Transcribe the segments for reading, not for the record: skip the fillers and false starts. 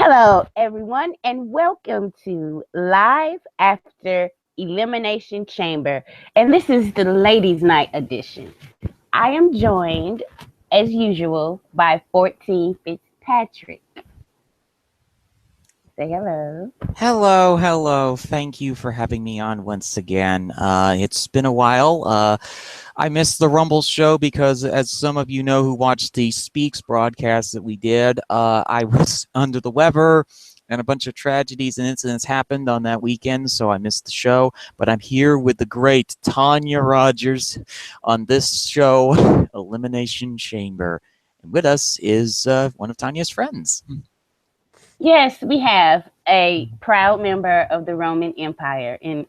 Hello, everyone, and welcome to Live After Elimination Chamber. And this is the Ladies' Night edition. I am joined, as usual, by 14 Fitzpatrick. Say hello. Hello. Thank you for having me on once again. It's been a while. I missed the Rumble show because, as some of you know who watched the Speaks broadcast that we did, I was under the weather and a bunch of tragedies and incidents happened on that weekend, so I missed the show. But I'm here with the great Tonya Rodgers on this show, Elimination Chamber. And with us is one of Tanya's friends. Yes, we have a proud member of the Roman Empire, and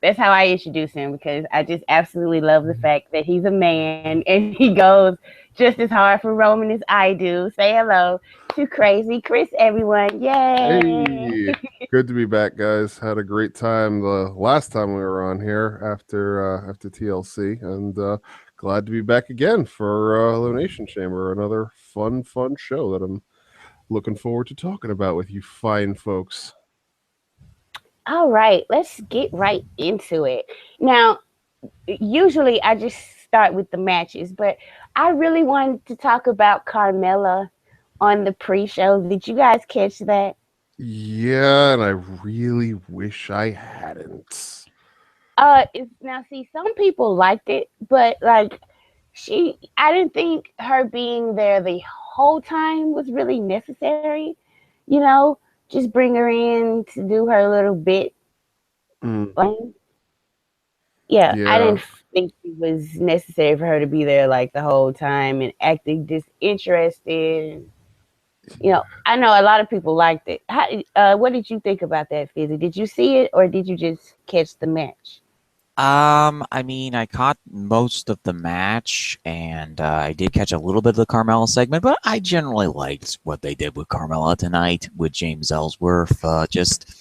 that's how I introduce him because I just absolutely love the fact that he's a man and he goes just as hard for Roman as I do. Say hello to Crazy Chris, everyone. Yay! Hey, good to be back, guys. Had a great time the last time we were on here after TLC, and glad to be back again for Elimination Chamber. Another fun show that I'm looking forward to talking about with you fine folks. All right, let's get right into it. Now, usually I just start with the matches, but I really wanted to talk about Carmella on the pre-show. Did you guys catch that? Yeah, and I really wish I hadn't. Now see, some people liked it, but like I didn't think her being there the whole time was really necessary. You know, just bring her in to do her little bit. Like, yeah, I didn't think it was necessary for her to be there like the whole time and acting disinterested. You know, I know a lot of people liked it. What did you think about that, Fizzy? Did you see it or did you just catch the match? I caught most of the match, and I did catch a little bit of the Carmella segment, but I generally liked what they did with Carmella tonight with James Ellsworth, just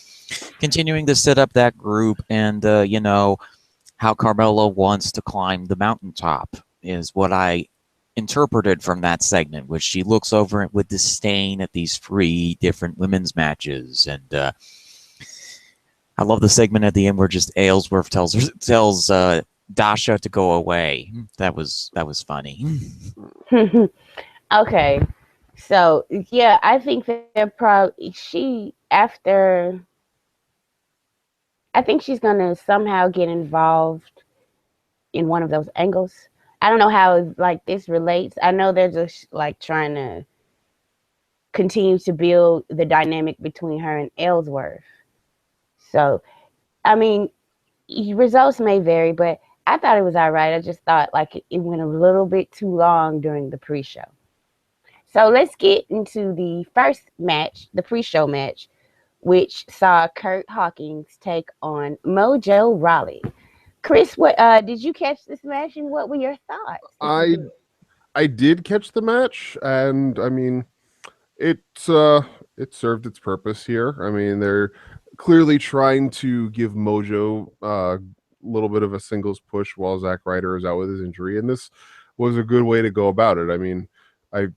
continuing to set up that group, and, how Carmella wants to climb the mountaintop is what I interpreted from that segment, which she looks over it with disdain at these 3 different women's matches, and, I love the segment at the end where just Aylesworth tells Dasha to go away. That was funny. Okay, so yeah, I think they're probably I think she's gonna somehow get involved in one of those angles. I don't know how like this relates. I know they're just like trying to continue to build the dynamic between her and Ellsworth. So, I mean, results may vary, but I thought it was all right. I just thought like it went a little bit too long during the pre-show. So let's get into the first match, the pre-show match, which saw Kurt Hawkins take on Mojo Rawley. Chris, what did you catch this match and what were your thoughts? I did catch the match, and I mean, it served its purpose here. I mean, they're clearly trying to give Mojo a little bit of a singles push while Zack Ryder is out with his injury, and this was a good way to go about it. I mean, I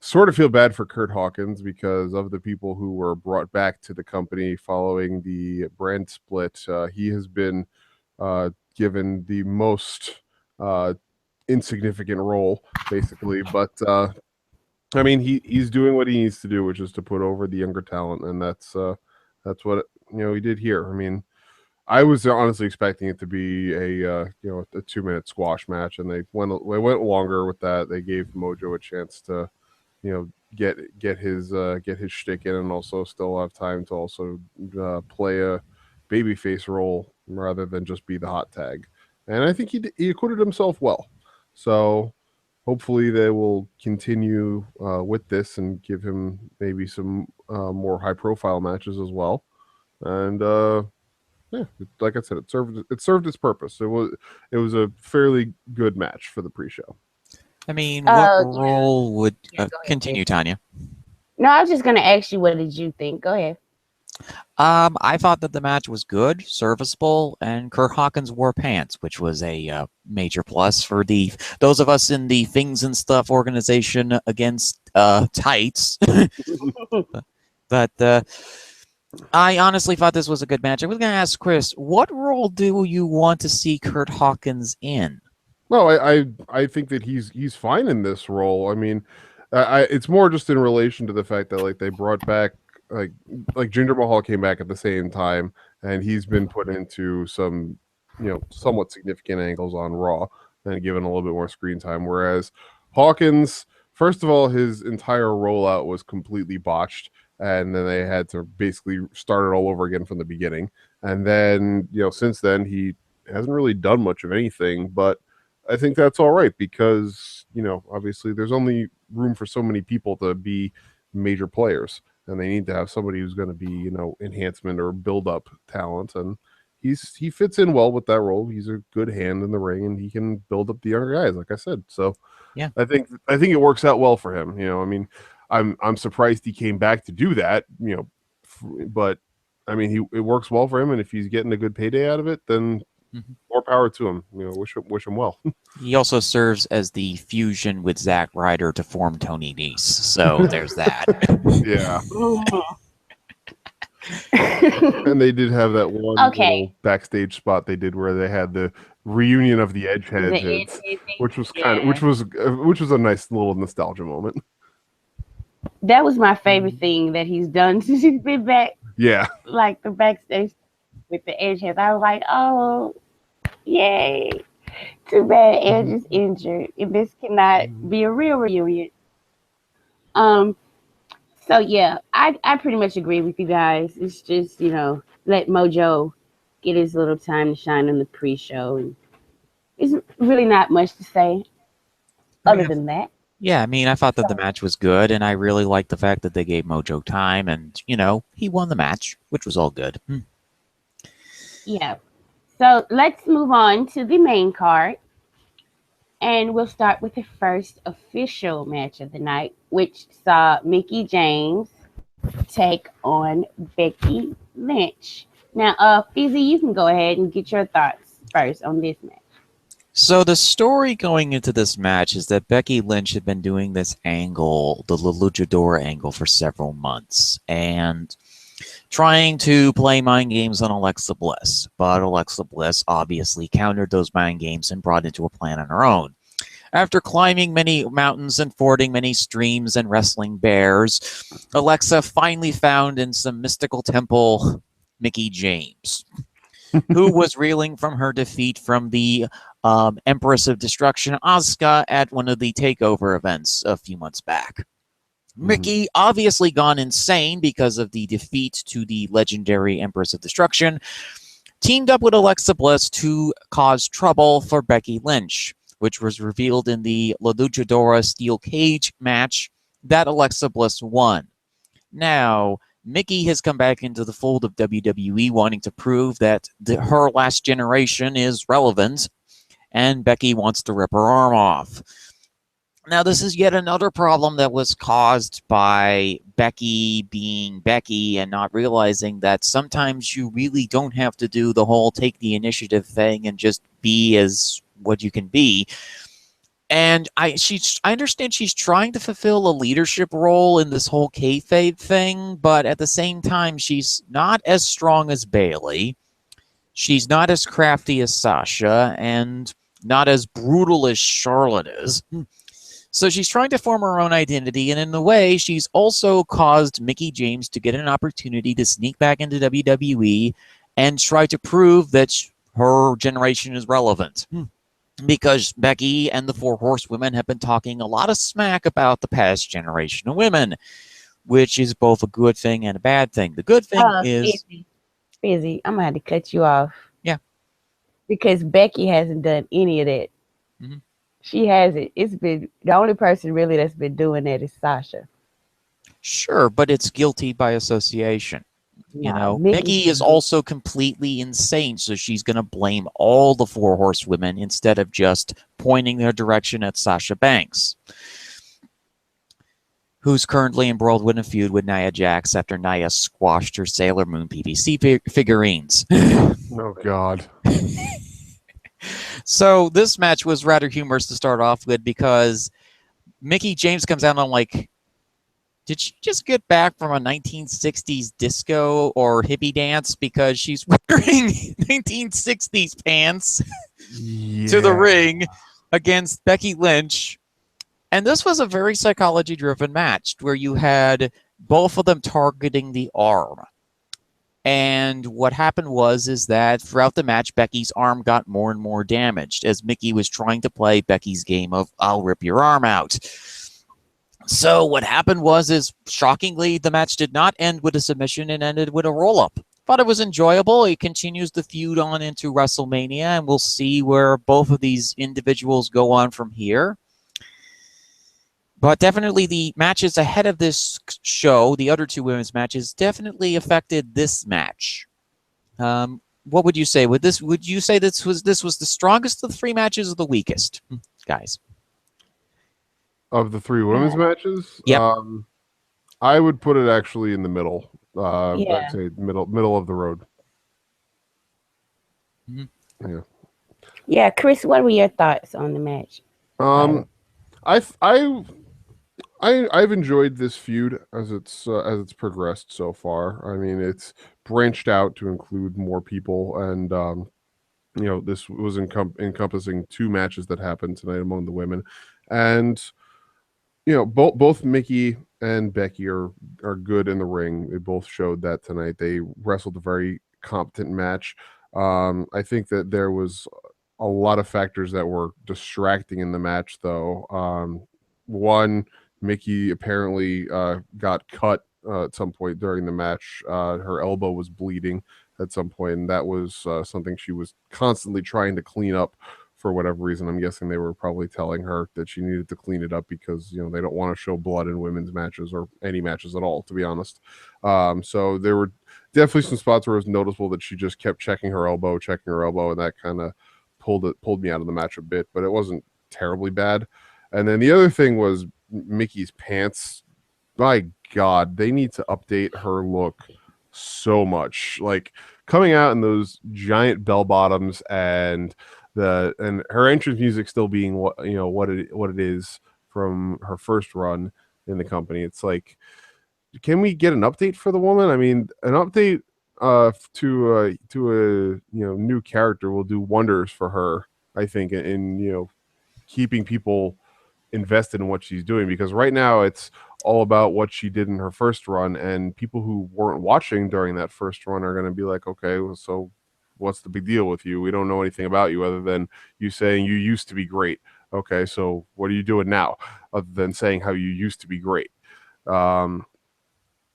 sort of feel bad for Kurt Hawkins because of the people who were brought back to the company following the brand split. He has been given the most insignificant role, basically, but I mean, he's doing what he needs to do, which is to put over the younger talent, and that's what he did here. I mean, I was honestly expecting it to be a 2-minute squash match, and they went longer with that. They gave Mojo a chance to get his shtick in, and also still have time to also play a babyface role rather than just be the hot tag. And I think he acquitted himself well. So hopefully they will continue with this and give him maybe some more high-profile matches as well. And like I said, it served its purpose. It was a fairly good match for the pre-show. I mean, what role would continue, Tanya? No, I was just gonna ask you, what did you think? Go ahead. I thought that the match was good, serviceable, and Kurt Hawkins wore pants, which was a major plus for those of us in the Things and Stuff organization against tights. But I honestly thought this was a good match. I was going to ask Chris, what role do you want to see Kurt Hawkins in? No, I think that he's fine in this role. I mean, it's more just in relation to the fact that like they brought back like Jinder Mahal came back at the same time, and he's been put into some somewhat significant angles on Raw and given a little bit more screen time. Whereas Hawkins, first of all, his entire rollout was completely botched, and then they had to basically start it all over again from the beginning. And then since then he hasn't really done much of anything, but I think that's all right because, obviously there's only room for so many people to be major players, and they need to have somebody who's going to be, enhancement or build up talent. And he fits in well with that role. He's a good hand in the ring, and he can build up the younger guys, like I said. So yeah, I think it works out well for him. I mean, I'm surprised he came back to do that, but I mean, it works well for him. And if he's getting a good payday out of it, then more power to him. Wish him well. He also serves as the fusion with Zack Ryder to form Tony Nese. So there's that. Yeah. And they did have that one little backstage spot they did where they had the reunion of the Edgeheads, which was which was a nice little nostalgia moment. That was my favorite thing that he's done since he's been back. Yeah. Like the backstage with the Edgeheads. I was like, oh, yay. Too bad Edge is injured. And this cannot be a real reunion. So yeah, I pretty much agree with you guys. It's just, let Mojo get his little time to shine on the pre-show. And it's really not much to say other than that. Yeah, I mean, I thought that the match was good, and I really liked the fact that they gave Mojo time, and, he won the match, which was all good. Yeah. So let's move on to the main card. And we'll start with the first official match of the night, which saw Mickie James take on Becky Lynch. Now, Fizzy, you can go ahead and get your thoughts first on this match. So the story going into this match is that Becky Lynch had been doing this angle, the luchador angle, for several months, and trying to play mind games on Alexa Bliss. But Alexa Bliss obviously countered those mind games and brought into a plan on her own. After climbing many mountains and fording many streams and wrestling bears, Alexa finally found in some mystical temple Mickie James, who was reeling from her defeat from the Empress of Destruction, Asuka, at one of the takeover events a few months back. Mickie, obviously gone insane because of the defeat to the legendary Empress of Destruction, teamed up with Alexa Bliss to cause trouble for Becky Lynch, which was revealed in the La Luchadora Steel Cage match that Alexa Bliss won. Now, Mickie has come back into the fold of WWE, wanting to prove that her last generation is relevant, and Becky wants to rip her arm off. Now, this is yet another problem that was caused by Becky being Becky and not realizing that sometimes you really don't have to do the whole take the initiative thing and just be as what you can be. And I understand she's trying to fulfill a leadership role in this whole kayfabe thing, but at the same time, she's not as strong as Bayley. She's not as crafty as Sasha, and not as brutal as Charlotte is. So she's trying to form her own identity, and in a way, she's also caused Mickie James to get an opportunity to sneak back into WWE and try to prove that her generation is relevant. Because Becky and the Four Horsewomen have been talking a lot of smack about the past generation of women, which is both a good thing and a bad thing. The good thing is... Fizzy, I'm going to have to cut you off. Yeah. Because Becky hasn't done any of that. Mm-hmm. She hasn't. It's been the only person really that's been doing that is Sasha. Sure, but it's guilty by association. Mickie is also completely insane, so she's going to blame all the Four Horsewomen instead of just pointing their direction at Sasha Banks, who's currently embroiled with a feud with Nia Jax after Nia squashed her Sailor Moon PVC figurines. Oh, God. So this match was rather humorous to start off with because Mickie James comes out on, like, Did she just get back from a 1960s disco or hippie dance because she's wearing 1960s pants to the ring against Becky Lynch? And this was a very psychology-driven match where you had both of them targeting the arm. And what happened is that throughout the match, Becky's arm got more and more damaged as Mickey was trying to play Becky's game of "I'll rip your arm out." So what happened is shockingly, the match did not end with a submission and ended with a roll-up. Thought it was enjoyable. It continues the feud on into WrestleMania, and we'll see where both of these individuals go on from here. But definitely the matches ahead of this show, the other two women's matches, definitely affected this match. What would you say? Would you say this was the strongest of the three matches or the weakest, guys? Of the three women's matches, yep. I would put it actually in the middle. Yeah. I'd say middle of the road. Mm-hmm. Yeah. Yeah, Chris, what were your thoughts on the match? I've enjoyed this feud as it's progressed so far. I mean, it's branched out to include more people, and this was encompassing two matches that happened tonight among the women, and both Mickey and Becky are good in the ring. They both showed that tonight. They wrestled a very competent match. I think that there was a lot of factors that were distracting in the match, though. One, Mickey apparently got cut at some point during the match. Her elbow was bleeding at some point, and that was something she was constantly trying to clean up for whatever reason. I'm guessing they were probably telling her that she needed to clean it up because they don't want to show blood in women's matches or any matches at all, to be honest. So there were definitely some spots where it was noticeable that she just kept checking her elbow, and that kind of pulled me out of the match a bit, but it wasn't terribly bad. And then the other thing was Mickey's pants. My God, they need to update her look so much. Like coming out in those giant bell bottoms and her entrance music still being what it is from her first run in the company. It's like, can we get an update for the woman? I mean, an update to a new character will do wonders for her, I think, in keeping people invested in what she's doing, because right now it's all about what she did in her first run, and people who weren't watching during that first run are going to be like, okay, well, so what's the big deal with you? We don't know anything about you other than you saying you used to be great. Okay, so what are you doing now other than saying how you used to be great?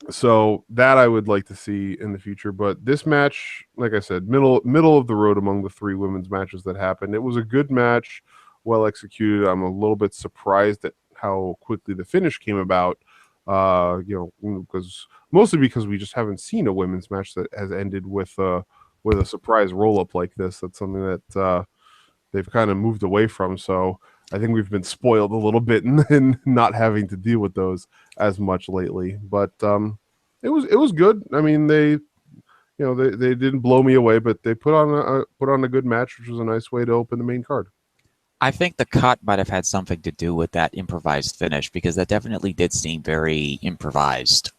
So that I would like to see in the future. But this match, like I said, middle of the road among the three women's matches that happened. It was a good match, well executed. I'm a little bit surprised at how quickly the finish came about. Mostly because we just haven't seen a women's match that has ended with a surprise roll up like this. That's something that they've kind of moved away from. So I think we've been spoiled a little bit in not having to deal with those as much lately. But it was good. I mean, they didn't blow me away, but they put on a good match, which was a nice way to open the main card. I think the cut might have had something to do with that improvised finish, because that definitely did seem very improvised.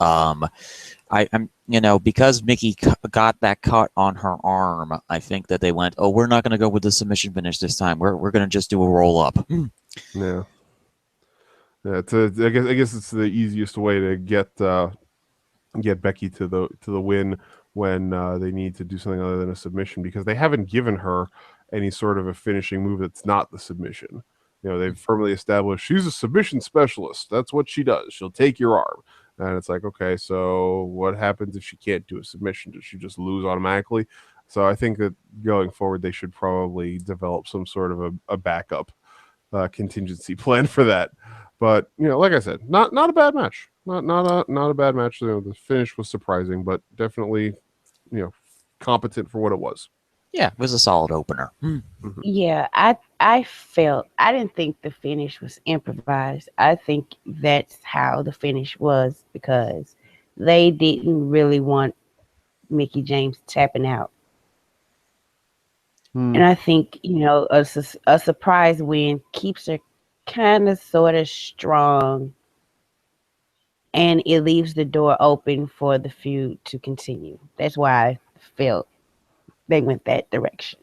Because Mickey got that cut on her arm, I think that they went, oh, we're not going to go with the submission finish this time. We're going to just do a roll up. Yeah. Yeah. I guess it's the easiest way to get Becky to the win when they need to do something other than a submission, because they haven't given her any sort of a finishing move that's not the submission. They've firmly established she's a submission specialist. That's what she does. She'll take your arm. And it's like, okay, so what happens if she can't do a submission? Does she just lose automatically? So I think that going forward, they should probably develop some sort of a backup contingency plan for that. But like I said, not a bad match. Not a bad match. The finish was surprising, but definitely competent for what it was. Yeah, it was a solid opener. Mm-hmm. Yeah, I didn't think the finish was improvised. I think that's how the finish was, because they didn't really want Mickie James tapping out. And I think, a surprise win keeps her kind of sort of strong and it leaves the door open for the feud to continue. That's why I felt they went that direction.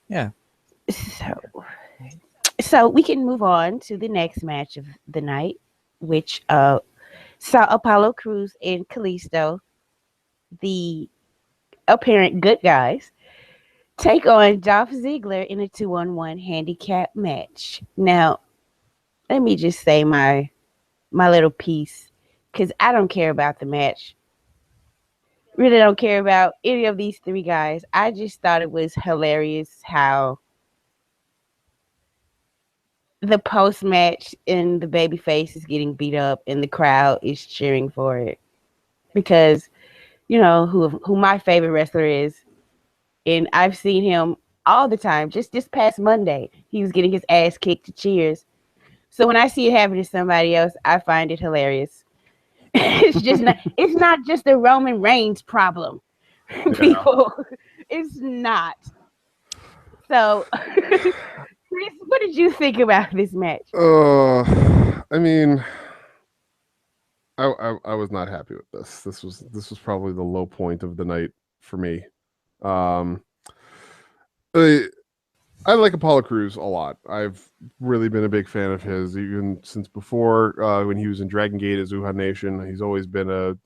Yeah. So we can move on to the next match of the night, which saw Apollo Crews and Kalisto, the apparent good guys, take on Dolph Ziggler in a 2-on-1 handicap match. Now, let me just say my little piece, because I don't care about the match. Really don't care about any of these three guys. I just thought it was hilarious how the post match and the babyface is getting beat up and the crowd is cheering for it. Because you know who my favorite wrestler is, and I've seen him all the time. Just this past Monday, he was getting his ass kicked to cheers. So when I see it happen to somebody else, I find it hilarious. It's not just a Roman Reigns problem. People, it's not. So Chris, what did you think about this match? I mean, I was not happy with this. This was probably the low point of the night for me. I like Apollo Crews a lot. I've really been a big fan of his, even since before when he was in Dragon Gate as Wuhan Nation. He's always been a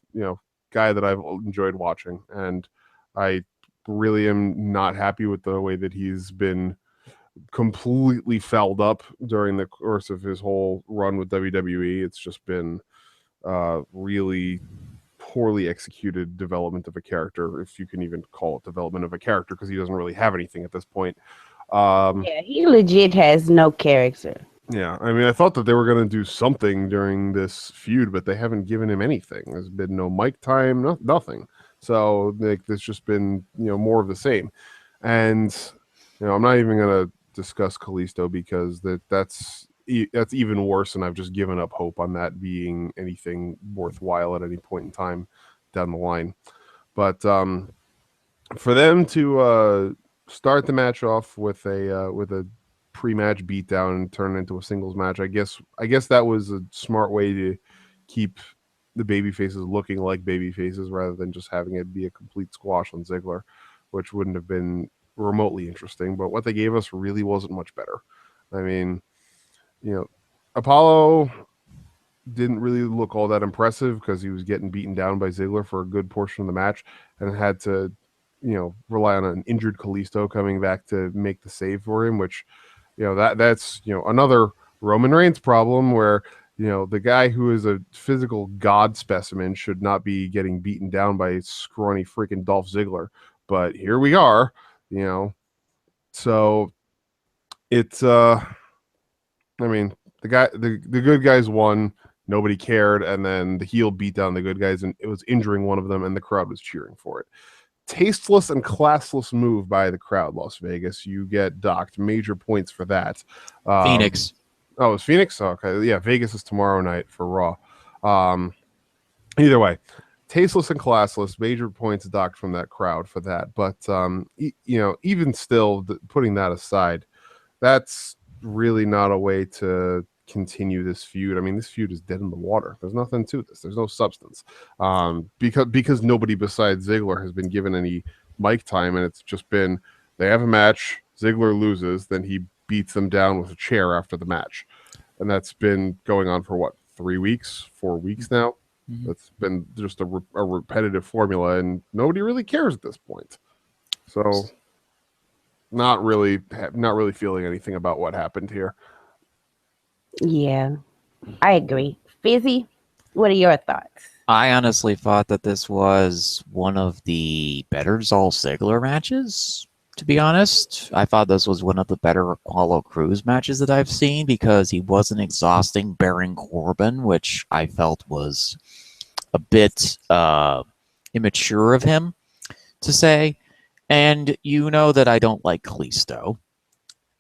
guy that I've enjoyed watching, and I really am not happy with the way that he's been completely fouled up during the course of his whole run with WWE. It's just been really poorly executed development of a character, if you can even call it development of a character, because he doesn't really have anything at this point. Yeah, he legit has no character. Yeah, I mean, I thought that they were going to do something during this feud, but they haven't given him anything. There's been no mic time, nothing. So like, there's just been more of the same. And I'm not even going to discuss Kalisto because that's even worse, and I've just given up hope on that being anything worthwhile at any point in time down the line. But for them to start the match off with a pre-match beatdown and turn it into a singles match, I guess that was a smart way to keep the baby faces looking like baby faces rather than just having it be a complete squash on Ziggler, which wouldn't have been remotely interesting. But what they gave us really wasn't much better. I mean, Apollo didn't really look all that impressive because he was getting beaten down by Ziggler for a good portion of the match and had to rely on an injured Kalisto coming back to make the save for him, which that's another Roman Reigns problem where the guy who is a physical god specimen should not be getting beaten down by scrawny freaking Dolph Ziggler, but here we are. So it's I mean, the good guys won, nobody cared, and then the heel beat down the good guys, and it was injuring one of them, and the crowd was cheering for it. Tasteless and classless move by the crowd, Las Vegas. You get docked major points for that. Phoenix. Oh, it's Phoenix? Oh, okay. Yeah, Vegas is tomorrow night for Raw. Either way, tasteless and classless, major points docked from that crowd for that. But, even still, putting that aside, that's really not a way to continue this feud. I mean, this feud is dead in the water. There's nothing to this. There's no substance. Because nobody besides Ziggler has been given any mic time, and it's just been they have a match, Ziggler loses, then he beats them down with a chair after the match. And that's been going on for what, 3 weeks, 4 weeks now? Mm-hmm. That's been just a repetitive formula, and nobody really cares at this point. So not really feeling anything about what happened here. Yeah, I agree. Fizzy, what are your thoughts? I honestly thought that this was one of the better Dolph Ziggler matches, to be honest. I thought this was one of the better Apollo Crews matches that I've seen because he wasn't exhausting Baron Corbin, which I felt was a bit immature of him to say. And you know that I don't like Kalisto.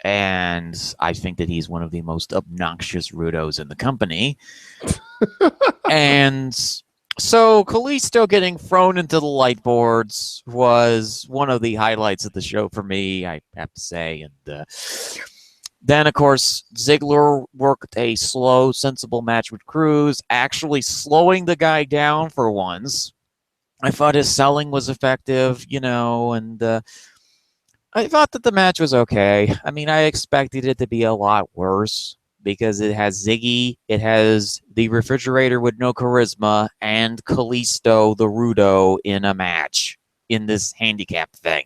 And I think that he's one of the most obnoxious rudos in the company. And so Kalisto getting thrown into the light boards was one of the highlights of the show for me, I have to say. And Then, of course, Ziggler worked a slow, sensible match with Cruz, actually slowing the guy down for once. I thought his selling was effective, and I thought that the match was okay. I mean, I expected it to be a lot worse because it has Ziggy, it has the refrigerator with no charisma, and Kalisto the Rudo in a match in this handicap thing.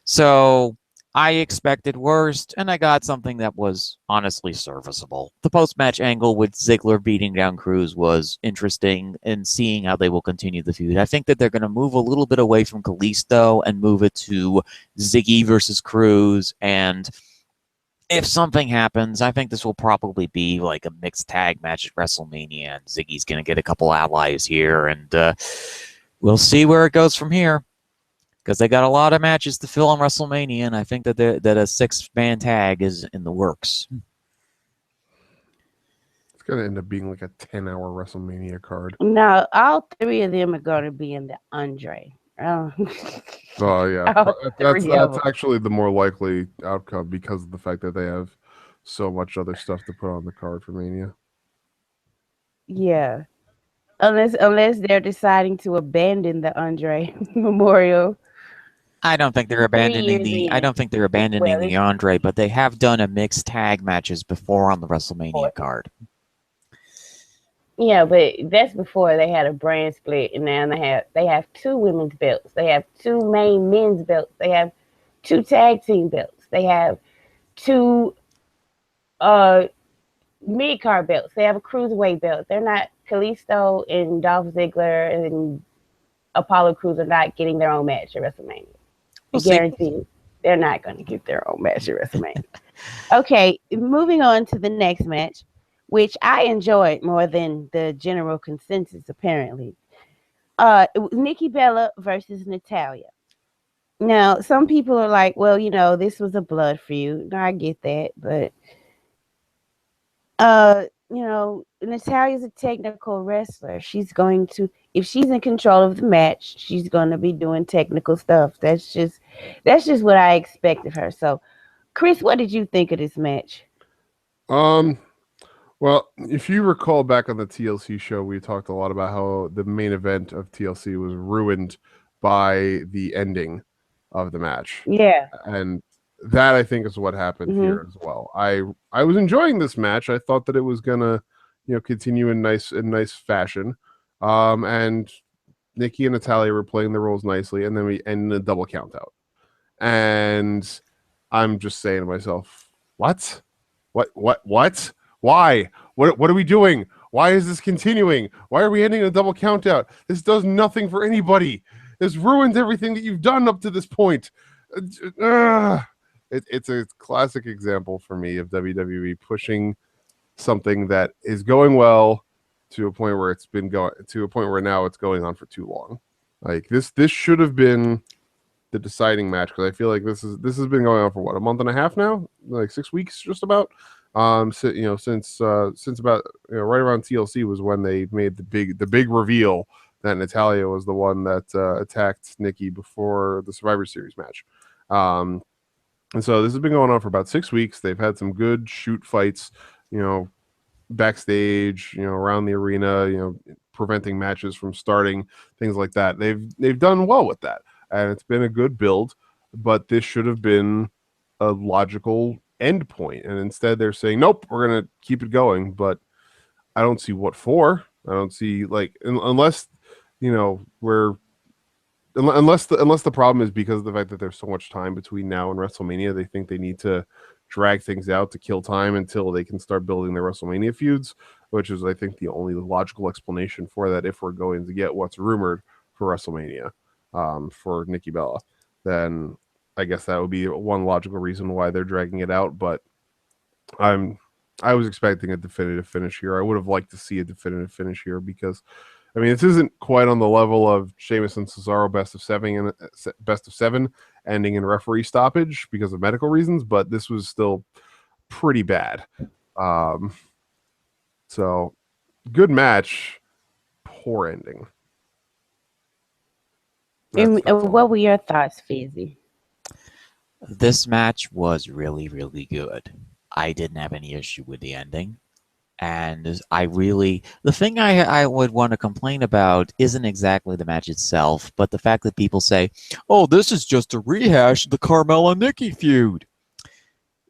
So I expected worst, and I got something that was honestly serviceable. The post-match angle with Ziggler beating down Cruz was interesting, and seeing how they will continue the feud. I think that they're going to move a little bit away from Kalisto and move it to Ziggy versus Cruz, and if something happens, I think this will probably be like a mixed tag match at WrestleMania, and Ziggy's going to get a couple allies here, and we'll see where it goes from here. Because they got a lot of matches to fill on WrestleMania, and I think that that a 6-man tag is in the works. It's going to end up being like a 10-hour WrestleMania card. No, all 3 of them are going to be in the Andre. Oh, yeah. That's them. actually the more likely outcome because of the fact that they have so much other stuff to put on the card for Mania. Yeah. Unless they're deciding to abandon the Andre Memorial. I don't think they're abandoning Well, the Andre, but they have done a mixed tag matches before on the WrestleMania card. Yeah, but that's before they had a brand split, and now they have 2 women's belts. They have 2 main men's belts. They have 2 tag team belts. They have 2 mid-card belts. They have a cruiserweight belt. They're not Kalisto and Dolph Ziggler and Apollo Crews are not getting their own match at WrestleMania. I guarantee you, they're not going to get their own match at WrestleMania. Okay, moving on to the next match, which I enjoyed more than the general consensus, apparently. It was Nikki Bella versus Natalya. Now, some people are like, well, this was a blood feud. No, I get that, but Natalya's a technical wrestler. She's going to, if she's in control of the match, she's going to be doing technical stuff. That's just what I expect of her. So, Chris, what did you think of this match? Well, if you recall back on the TLC show, we talked a lot about how the main event of TLC was ruined by the ending of the match. Yeah. And that, I think, is what happened here as well. I was enjoying this match. I thought that it was gonna, continue in nice fashion. And Nikki and Natalya were playing the roles nicely, and then we ended a double count out. And I'm just saying to myself, what? Why? What are we doing? Why is this continuing? Why are we ending a double count out? This does nothing for anybody. This ruins everything that you've done up to this point. It's a classic example for me of WWE pushing something that is going well to a point where now it's going on for too long. Like this should have been the deciding match, because I feel like this has been going on for what, a month and a half now, like 6 weeks, just about. Since about right around TLC was when they made the big reveal that Natalya was the one that attacked Nikki before the Survivor Series match. And so this has been going on for about 6 weeks. They've had some good shoot fights, backstage, around the arena, preventing matches from starting, things like that. They've done well with that, and it's been a good build. But this should have been a logical end point, and instead they're saying, nope, we're gonna keep it going. But I don't see what for. I don't see, like, unless unless the problem is because of the fact that there's so much time between now and WrestleMania, they think they need to drag things out to kill time until they can start building their WrestleMania feuds, which is, I think, the only logical explanation for that. If we're going to get what's rumored for WrestleMania for Nikki Bella, then I guess that would be one logical reason why they're dragging it out. But I was expecting a definitive finish here. I would have liked to see a definitive finish here, because this isn't quite on the level of Sheamus and Cesaro best of seven ending in referee stoppage because of medical reasons, but this was still pretty bad. So good match, poor ending. What were your thoughts, Fizzy? This match was really, really good. I didn't have any issue with the ending. And the thing I would want to complain about isn't exactly the match itself, but the fact that people say, oh, this is just a rehash of the Carmella Nikki feud.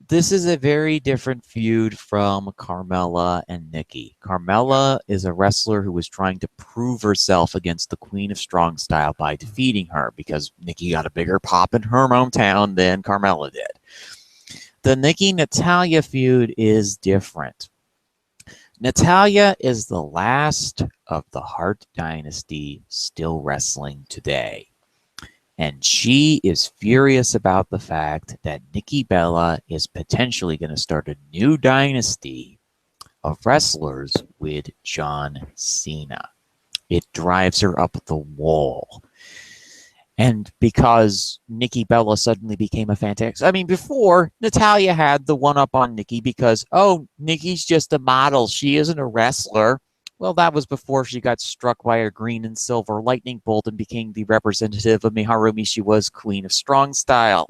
This is a very different feud from Carmella and Nikki. Carmella is a wrestler who was trying to prove herself against the Queen of Strong Style by defeating her because Nikki got a bigger pop in her hometown than Carmella did. The Nikki-Natalya feud is different. Natalya is the last of the Hart Dynasty still wrestling today. And she is furious about the fact that Nikki Bella is potentially going to start a new dynasty of wrestlers with John Cena. It drives her up the wall. And because Nikki Bella suddenly became a fantastic... I mean, before, Natalya had the one-up on Nikki because, oh, Nikki's just a model. She isn't a wrestler. Well, that was before she got struck by a green and silver lightning bolt and became the representative of Miharu Mishiwa's Queen of Strong Style.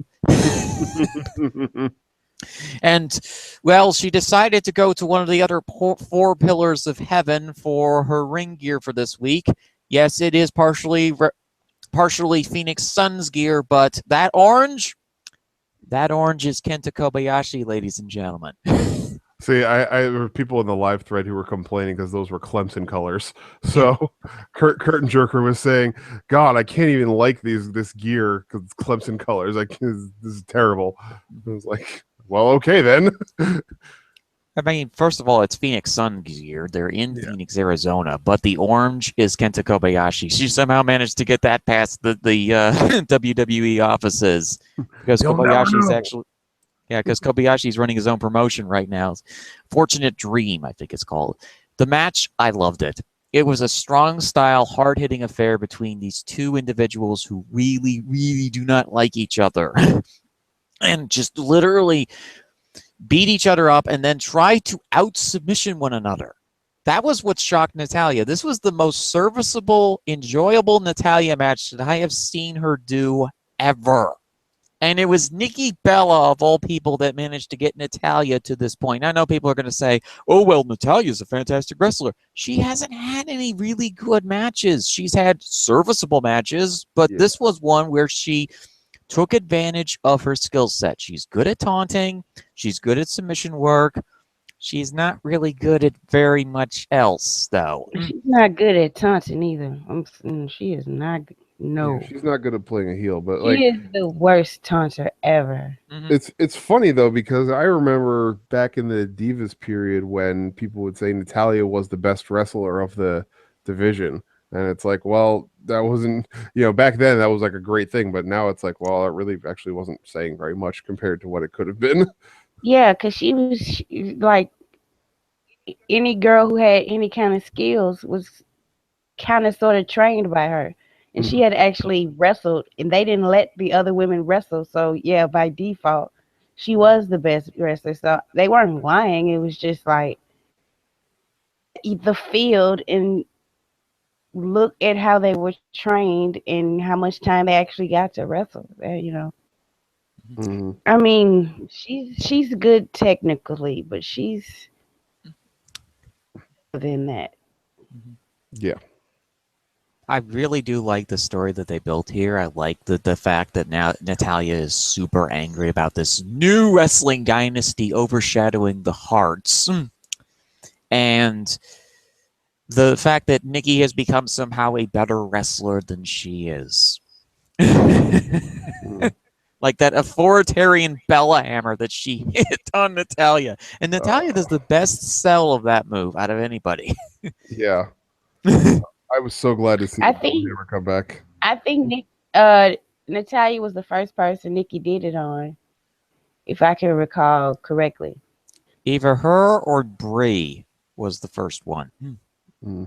And, well, she decided to go to one of the other four pillars of heaven for her ring gear for this week. Yes, it is partially Phoenix Suns gear, but that orange is Kenta Kobayashi, ladies and gentlemen. See, I there were people in the live thread who were complaining because those were Clemson colors. So Curtin Jerker was saying, God, I can't even like this gear because it's Clemson colors. Like, this is terrible. I was like, well, okay then. I mean, first of all, it's Phoenix Sun gear. They're in Phoenix, Arizona, but the orange is Kenta Kobayashi. She somehow managed to get that past the WWE offices because Kobayashi's actually... Yeah, because Kobayashi's running his own promotion right now. Fortunate Dream, I think it's called. The match, I loved it. It was a strong-style, hard-hitting affair between these two individuals who really, really do not like each other. And just literally beat each other up and then try to out-submission one another. That was what shocked Natalya. This was the most serviceable, enjoyable Natalya match that I have seen her do ever. And it was Nikki Bella, of all people, that managed to get Natalya to this point. I know people are going to say, oh, well, Natalya's a fantastic wrestler. She hasn't had any really good matches. She's had serviceable matches, but this was one where she took advantage of her skill set. She's good at taunting. She's good at submission work. She's not really good at very much else, though. She's not good at taunting either. She is not... No, yeah, she's not good at playing a heel, but she is the worst taunter ever. It's funny though because I remember back in the Divas period when people would say Natalya was the best wrestler of the division, and it's like, well, that wasn't, back then that was like a great thing, but now it's like, well, it really actually wasn't saying very much compared to what it could have been. Yeah, because she was like any girl who had any kind of skills was kind of sort of trained by her. And she had actually wrestled, and they didn't let the other women wrestle. So, yeah, by default, she was the best wrestler. So they weren't lying. It was just like the field and look at how they were trained and how much time they actually got to wrestle. I mean, she's good technically, but she's than that. Yeah. I really do like the story that they built here. I like the fact that now Natalya is super angry about this new wrestling dynasty overshadowing the Harts. And the fact that Nikki has become somehow a better wrestler than she is. Like that authoritarian Bella hammer that she hit on Natalya. And Natalya does the best sell of that move out of anybody. Yeah. I was so glad to see her come back. I think Natalya was the first person Nikki did it on, if I can recall correctly. Either her or Brie was the first one.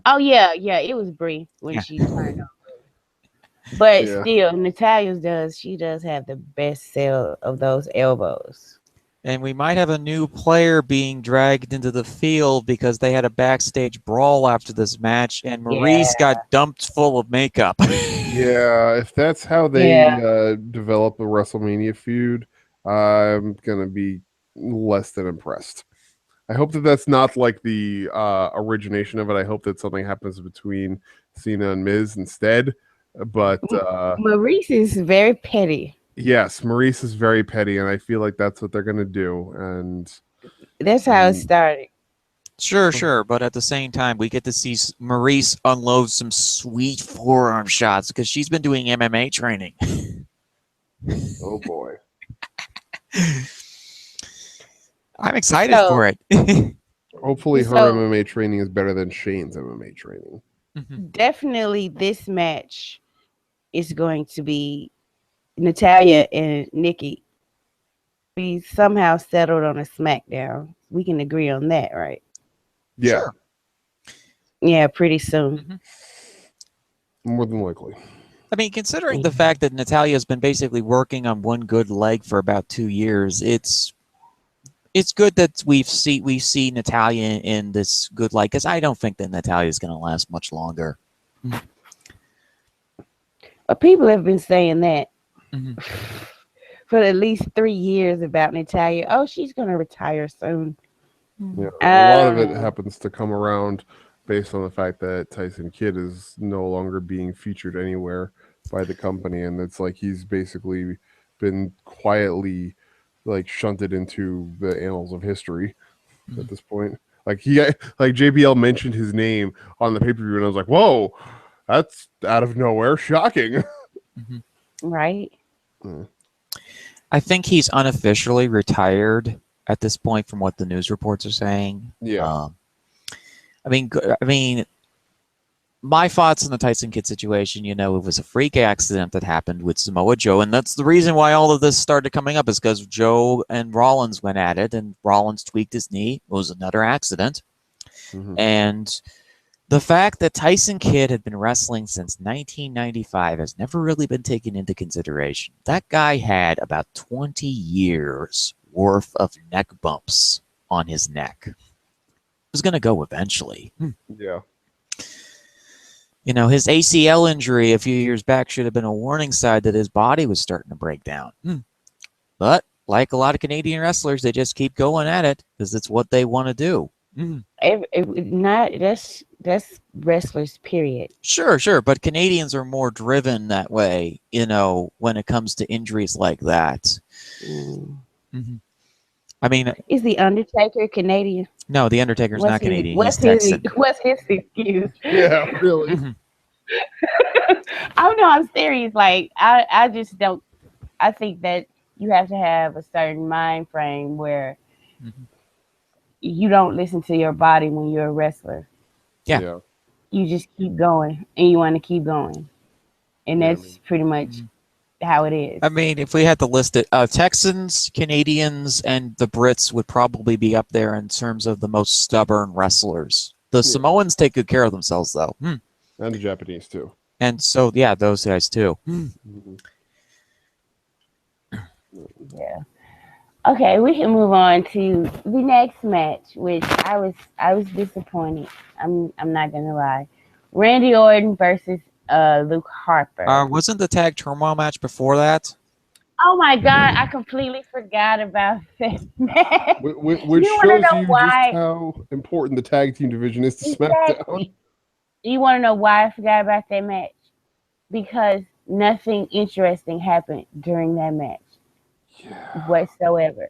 Oh yeah, it was Brie when she turned on. But still, Natalya's she does have the best sell of those elbows. And we might have a new player being dragged into the field because they had a backstage brawl after this match, and Maurice got dumped full of makeup. Yeah, if that's how they develop a WrestleMania feud, I'm gonna be less than impressed. I hope that that's not like the origination of it. I hope that something happens between Cena and Miz instead. But Maurice is very petty. yes, Maurice is very petty, and I feel like that's what they're gonna do. And That's how it started. Sure. But at the same time, we get to see Maurice unload some sweet forearm shots because she's been doing MMA training. oh boy. I'm excited for it. Hopefully her MMA training is better than Shane's MMA training. Definitely this match is going to be Natalya and Nikki. We somehow settled on a SmackDown. We can agree on that, right? Yeah. Sure. Yeah, pretty soon. More than likely. I mean, considering the fact that Natalya has been basically working on one good leg for about 2 years, it's good that we see Natalya in this good light, because I don't think that Natalya is going to last much longer. People have been saying that for at least 3 years about Natalya. Oh, she's going to retire soon. Yeah, a lot of it happens to come around based on the fact that Tyson Kidd is no longer being featured anywhere by the company, and it's like he's basically been quietly like shunted into the annals of history at this point. Like JBL mentioned his name on the pay-per-view, and I was like, whoa, that's out of nowhere, shocking. Right. I think he's unofficially retired at this point, from what the news reports are saying. Yeah. I mean, my thoughts on the Tyson Kidd situation, it was a freak accident that happened with Samoa Joe, and that's the reason why all of this started coming up, is because Joe and Rollins went at it, and Rollins tweaked his knee. It was another accident. And the fact that Tyson Kidd had been wrestling since 1995 has never really been taken into consideration. That guy had about 20 years worth of neck bumps on his neck. It was going to go eventually. Yeah. His ACL injury a few years back should have been a warning sign that his body was starting to break down. But like a lot of Canadian wrestlers, they just keep going at it because it's what they want to do. That's wrestlers, period. Sure. But Canadians are more driven that way, when it comes to injuries like that. I mean, is the Undertaker Canadian? No, the Undertaker's not Canadian. What's his excuse? Yeah, really. Oh no, I'm serious. Like I just don't. I think that you have to have a certain mind frame where you don't listen to your body when you're a wrestler. Yeah. You just keep going, and you want to keep going, and that's pretty much how it is. I mean, if we had to list it, Texans, Canadians, and the Brits would probably be up there in terms of the most stubborn wrestlers. The Samoans take good care of themselves, though. And the Japanese, too. And so, yeah, those guys, too. Yeah. Okay, we can move on to the next match, which I was disappointed. I'm not gonna lie. Randy Orton versus Luke Harper. Wasn't the tag turmoil match before that? Oh my God, I completely forgot about this match. Which shows you just how important the tag team division is to SmackDown. You want to know why I forgot about that match? Because nothing interesting happened during that match whatsoever.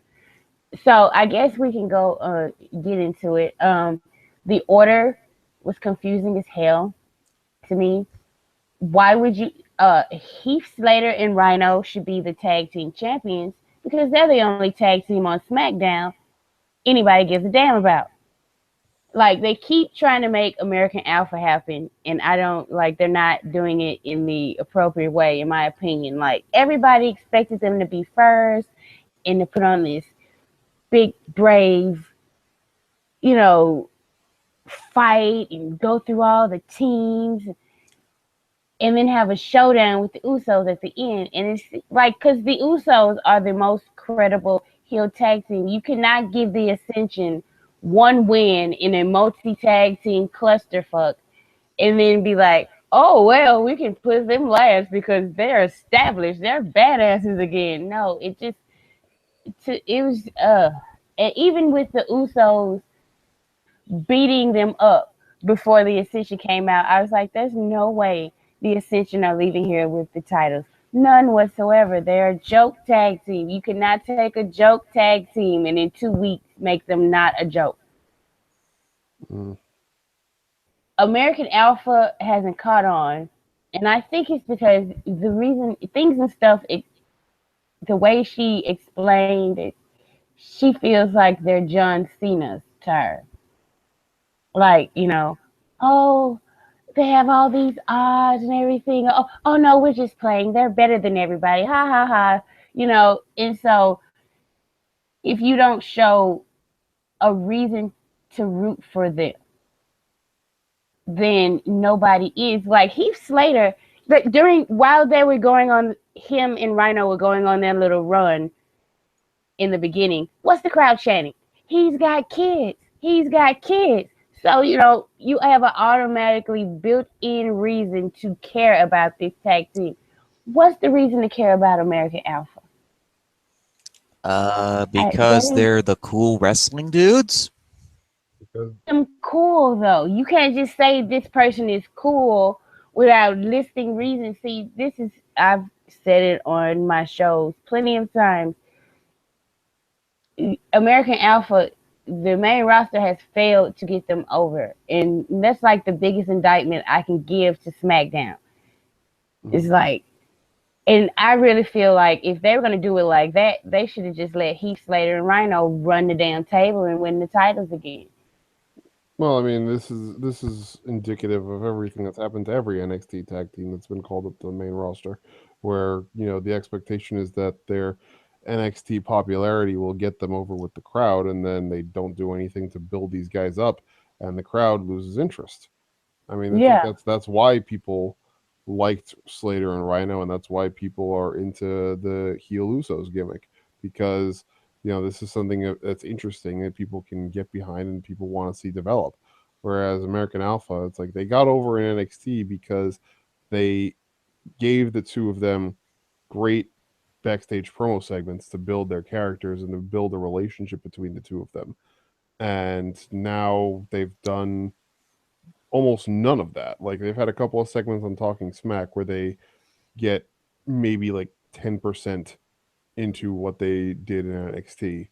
So I guess we can go get into it. The order was confusing as hell to me. Why would you Heath Slater and Rhino should be the tag team champions because they're the only tag team on SmackDown anybody gives a damn about. Like, they keep trying to make American Alpha happen, and I don't like they're not doing it in the appropriate way, in my opinion. Like, everybody expected them to be first and to put on this big, brave, fight and go through all the teams and then have a showdown with the Usos at the end. And it's like, because the Usos are the most credible heel tag team. You cannot give the Ascension one win in a multi-tag team clusterfuck and then be like, oh, well, we can put them last because they're established. They're badasses again. No, it was and even with the Usos beating them up before the Ascension came out, I was like, there's no way the Ascension are leaving here with the titles. None whatsoever. They're a joke tag team. You cannot take a joke tag team and in 2 weeks make them not a joke. Mm. American Alpha hasn't caught on, and I think it's because the reason things and stuff, the way she explained it, she feels like they're John Cena's to her. Like, oh, they have all these odds and everything. Oh no, we're just playing. They're better than everybody. Ha ha ha. And so if you don't show a reason to root for them, then nobody is. Like Heath Slater, while they were going on, him and Rhino were going on their little run in the beginning. What's the crowd chanting? He's got kids. He's got kids. So, you have an automatically built-in reason to care about this tag team. What's the reason to care about American Alpha? Because they're the cool wrestling dudes. I'm cool though. You can't just say this person is cool without listing reasons. See, I've said it on my shows plenty of times. American Alpha, the main roster has failed to get them over, and that's like the biggest indictment I can give to SmackDown. It's like, and I really feel like if they were going to do it like that, they should have just let Heath Slater and Rhino run the damn table and win the titles again. Well, I mean, this is indicative of everything that's happened to every NXT tag team that's been called up to the main roster, where the expectation is that their NXT popularity will get them over with the crowd, and then they don't do anything to build these guys up, and the crowd loses interest. I mean, I think that's why people liked Slater and Rhino, and that's why people are into the heel Usos gimmick, because this is something that's interesting that people can get behind and people want to see develop. Whereas American Alpha, it's like they got over in NXT because they gave the two of them great backstage promo segments to build their characters and to build a relationship between the two of them. And now they've done almost none of that. Like they've had a couple of segments on Talking Smack where they get maybe like 10% into what they did in NXT.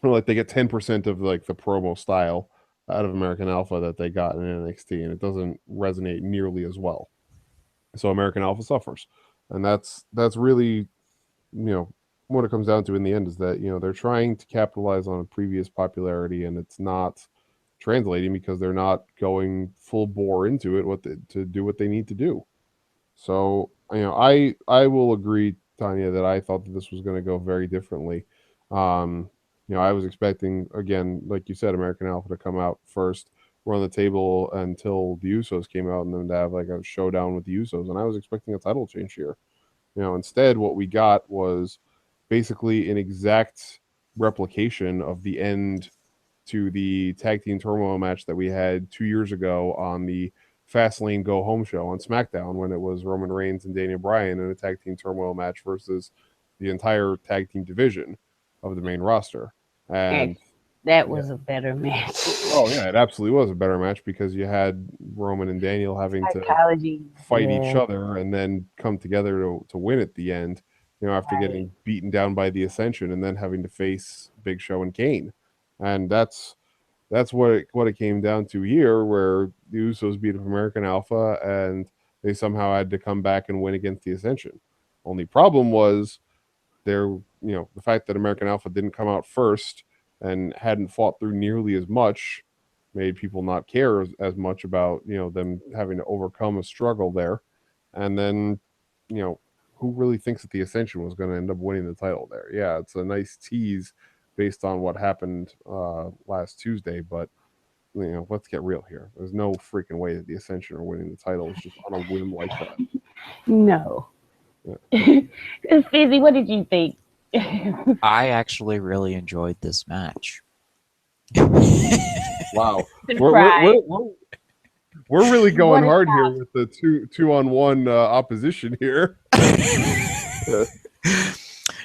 Like they get 10% of like the promo style out of American Alpha that they got in NXT, and it doesn't resonate nearly as well. So American Alpha suffers, and that's really what it comes down to in the end is that they're trying to capitalize on a previous popularity, and it's not translating because they're not going full bore into it to do what they need to do. So I will agree, Tonya, that I thought that this was going to go very differently. I was expecting, again, like you said, American Alpha to come out first, run the table until the Usos came out, and then to have like a showdown with the Usos. And I was expecting a title change here. Instead, what we got was basically an exact replication of the end to the tag team turmoil match that we had 2 years ago on the Fastlane Go Home show on SmackDown, when it was Roman Reigns and Daniel Bryan in a tag team turmoil match versus the entire tag team division of the main roster. And that was a better match. Oh yeah, it absolutely was a better match because you had Roman and Daniel having to fight each other and then come together to win at the end, after getting beaten down by the Ascension and then having to face Big Show and Kane. And that's what it came down to here, where the Usos beat up American Alpha and they somehow had to come back and win against the Ascension. Only problem was the fact that American Alpha didn't come out first and hadn't fought through nearly as much made people not care as much about them having to overcome a struggle there. And then who really thinks that the Ascension was going to end up winning the title there? Yeah, it's a nice tease based on what happened last Tuesday, but let's get real here. There's no freaking way that the Ascension are winning the title just on a whim like that. No. Yeah. Fizzy, what did you think? I actually really enjoyed this match. Wow, we're really going hard here with the two-on-one opposition here.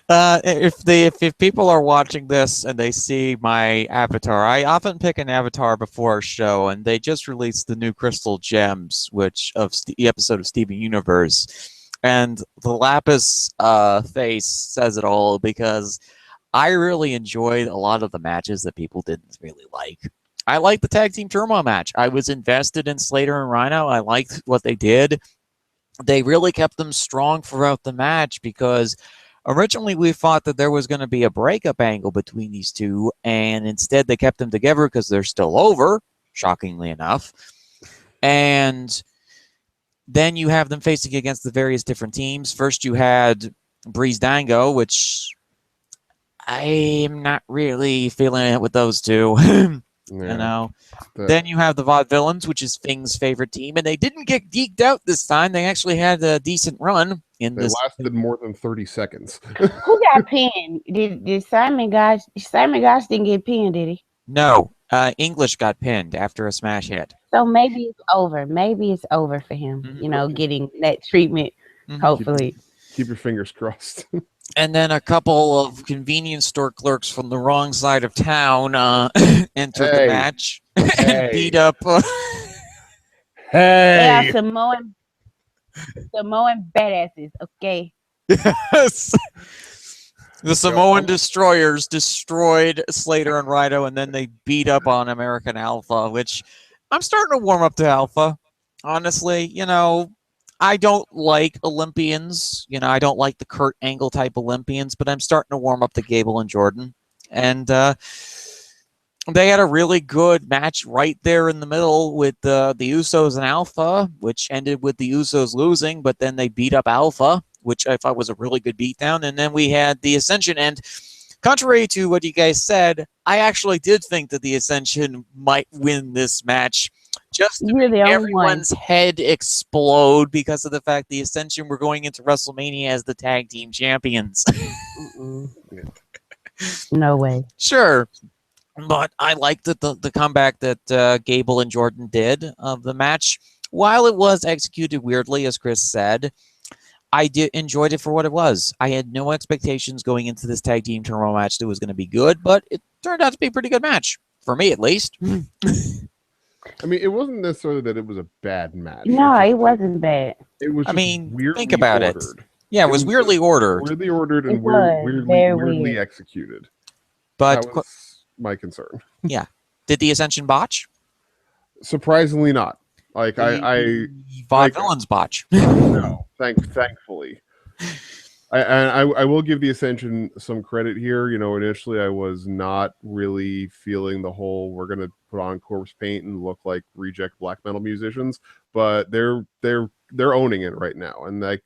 If people are watching this and they see my avatar, I often pick an avatar before a show, and they just released the new Crystal Gems, which of the episode of Steven Universe, and the Lapis face says it all because I really enjoyed a lot of the matches that people didn't really like. I liked the tag team turmoil match. I was invested in Slater and Rhino. I liked what they did. They really kept them strong throughout the match because originally we thought that there was going to be a breakup angle between these two, and instead they kept them together because they're still over, shockingly enough. And then you have them facing against the various different teams. First you had Breeze Dango, which I'm not really feeling it with those two. You know. Then you have the Vaudevillains, which is Fing's favorite team, and they didn't get geeked out this time. They actually had a decent run in they this. lasted more than 30 seconds. Who got pinned? Did Simon Gosh didn't get pinned, did he? No, English got pinned after a smash hit. So maybe it's over. Maybe it's over for him. Mhm. You know, getting that treatment. Hopefully. Keep your fingers crossed. And then a couple of convenience store clerks from the wrong side of town entered the match and beat up. They are Samoan badasses, okay? Yes. The Samoan Destroyers destroyed Slater and Rhino, and then they beat up on American Alpha, which I'm starting to warm up to Alpha. Honestly, you know, I don't like Olympians. You know, I don't like the Kurt Angle type Olympians, but I'm starting to warm up to Gable and Jordan. And they had a really good match right there in the middle with the Usos and Alpha, which ended with the Usos losing, but then they beat up Alpha, which I thought was a really good beatdown. And then we had the Ascension. And contrary to what you guys said, I actually did think that the Ascension might win this match. Just to make everyone's head explode because of the fact the Ascension were going into WrestleMania as the tag team champions. No way. Sure. But I liked the comeback that Gable and Jordan did of the match. While it was executed weirdly, as Chris said, I enjoyed it for what it was. I had no expectations going into this tag team turmoil match that it was going to be good, but it turned out to be a pretty good match. For me, at least. I mean, it wasn't necessarily that it was a bad match. No, it wasn't bad. It was. I mean, weirdly think about ordered. it. Yeah, it was weirdly ordered. Weirdly ordered and weirdly weird. executed. But that was my concern. Yeah, did the Ascension botch? Surprisingly, not. Like Vaudevillains botch. No, thankfully. I will give the Ascension some credit here. You know, initially I was not really feeling the whole we're gonna put on corpse paint and look like reject black metal musicians, but they're owning it right now. And like,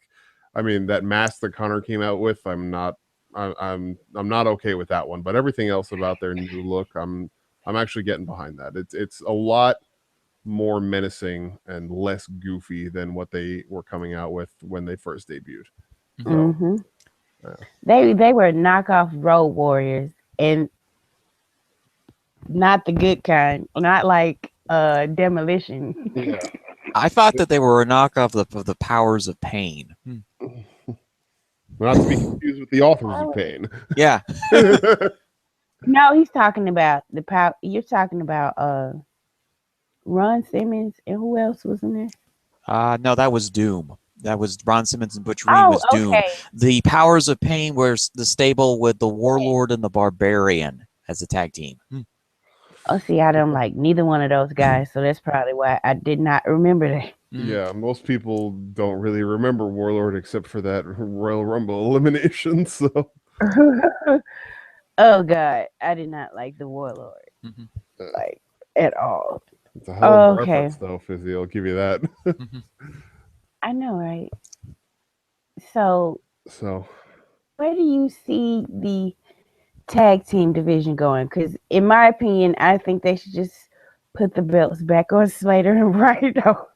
I mean, that mask that Connor came out with, I'm not okay with that one. But everything else about their new look, I'm actually getting behind that. It's a lot more menacing and less goofy than what they were coming out with when they first debuted. So, They were knockoff Road Warriors, and not the good kind. Not like Demolition. Yeah. I thought that they were a knockoff of the Powers of Pain. Not to be confused with the Authors of Pain. Yeah. No, he's talking about the power. You're talking about Ron Simmons, and who else was in there? No, that was Doom. That was Ron Simmons and Butch Reed was Doom. Okay. The Powers of Pain were the stable with the Warlord and the Barbarian as a tag team. Oh, see, I don't like neither one of those guys, so that's probably why I did not remember that. Yeah, most people don't really remember Warlord except for that Royal Rumble elimination. So, oh God, I did not like the Warlord, like at all. It's a hell of a reference, though, Fizzy. I'll give you that. I know, right? So, where do you see the tag team division going? Because, in my opinion, I think they should just put the belts back on Slater and Rhino.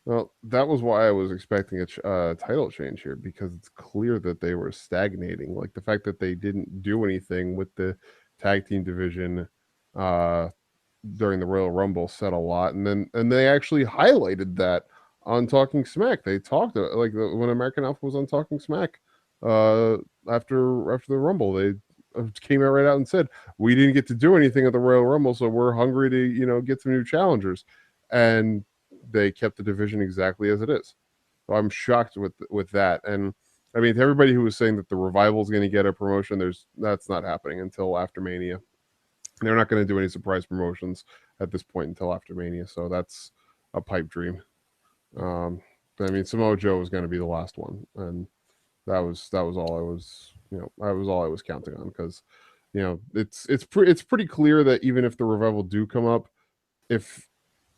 Well, that was why I was expecting a title change here, because it's clear that they were stagnating. Like the fact that they didn't do anything with the tag team division during the Royal Rumble said a lot, and they actually highlighted that on Talking Smack. They talked like when American Alpha was on Talking Smack after the Rumble. They came out right out and said, we didn't get to do anything at the Royal Rumble, so we're hungry to get some new challengers, and they kept the division exactly as it is. So I'm shocked with that. And I mean, to everybody who was saying that the Revival is going to get a promotion, that's not happening until after Mania. They're not going to do any surprise promotions at this point until after Mania, so that's a pipe dream. I mean, Samoa Joe was going to be the last one, and that was all I was all I was counting on, because it's pretty clear that even if the Revival do come up, if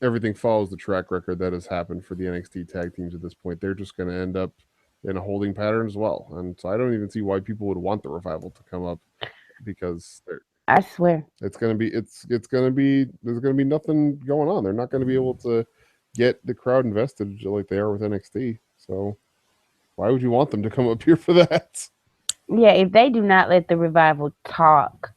everything follows the track record that has happened for the NXT tag teams at this point, they're just going to end up in a holding pattern as well. And so I don't even see why people would want the Revival to come up, because I swear there's going to be nothing going on. They're not going to be able to get the crowd invested like they are with NXT. So why would you want them to come up here for that? Yeah, if they do not let the Revival talk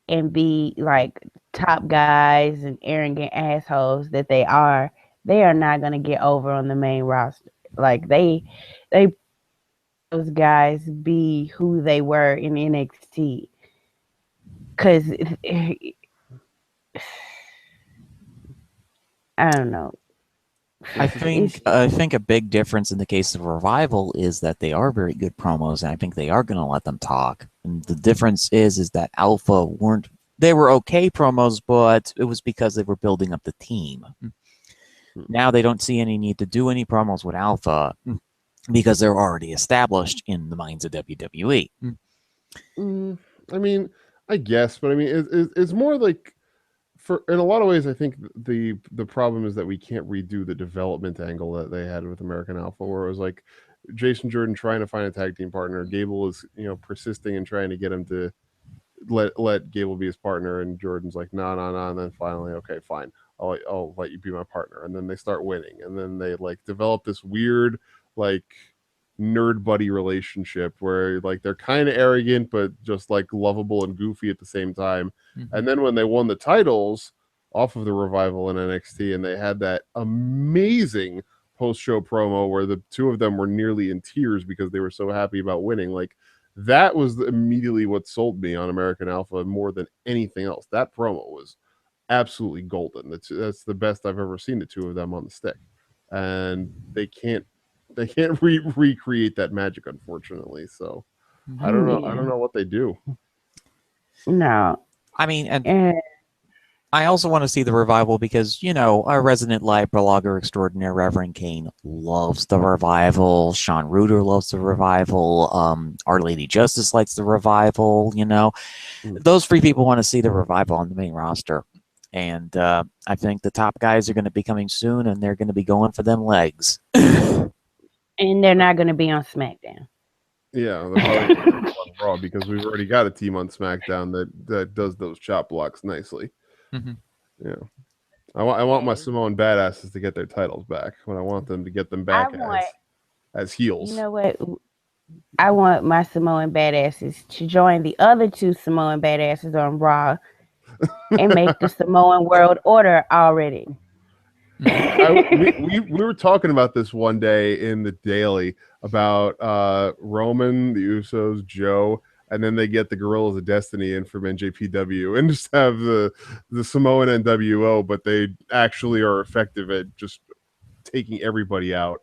and be like top guys and arrogant assholes that they are not going to get over on the main roster. Like they those guys be who they were in NXT. Because I don't know. I think a big difference in the case of Revival is that they are very good promos, and I think they are going to let them talk. And the difference is that Alpha they were okay promos, but it was because they were building up the team. Now they don't see any need to do any promos with Alpha because they're already established in the minds of WWE. I mean, I guess, but I mean, it's more like, in a lot of ways, I think the problem is that we can't redo the development angle that they had with American Alpha, where it was like Jason Jordan trying to find a tag team partner. Gable is persisting and trying to get him to let Gable be his partner, and Jordan's like, no, and then finally, okay, fine, I'll let you be my partner, and then they start winning, and then they like develop this weird like nerd buddy relationship where like they're kind of arrogant but just like lovable and goofy at the same time. And then when they won the titles off of the Revival in NXT, and they had that amazing post-show promo where the two of them were nearly in tears because they were so happy about winning, like that was immediately what sold me on American Alpha more than anything else. That promo was absolutely golden. That's the best I've ever seen the two of them on the stick, and they can't recreate that magic, unfortunately. So I don't know what they do. No, I mean, and I also want to see the Revival because our resident live blogger extraordinaire Reverend Kane loves the Revival. Sean Reuter loves the Revival. Our Lady Justice likes the Revival. Those three people want to see the Revival on the main roster. And I think the top guys are going to be coming soon, and they're going to be going for them legs. And they're not going to be on SmackDown. Yeah, they're probably on Raw, because we've already got a team on SmackDown that does those chop blocks nicely. Yeah, I want my Samoan badasses to get their titles back. When I want them to get them back as heels. You know what? I want my Samoan badasses to join the other two Samoan badasses on Raw and make the Samoan World Order already. We were talking about this one day in the Daily about Roman, the Usos, Joe, and then they get the Gorillas of Destiny in from NJPW and just have the Samoan NWO, but they actually are effective at just taking everybody out.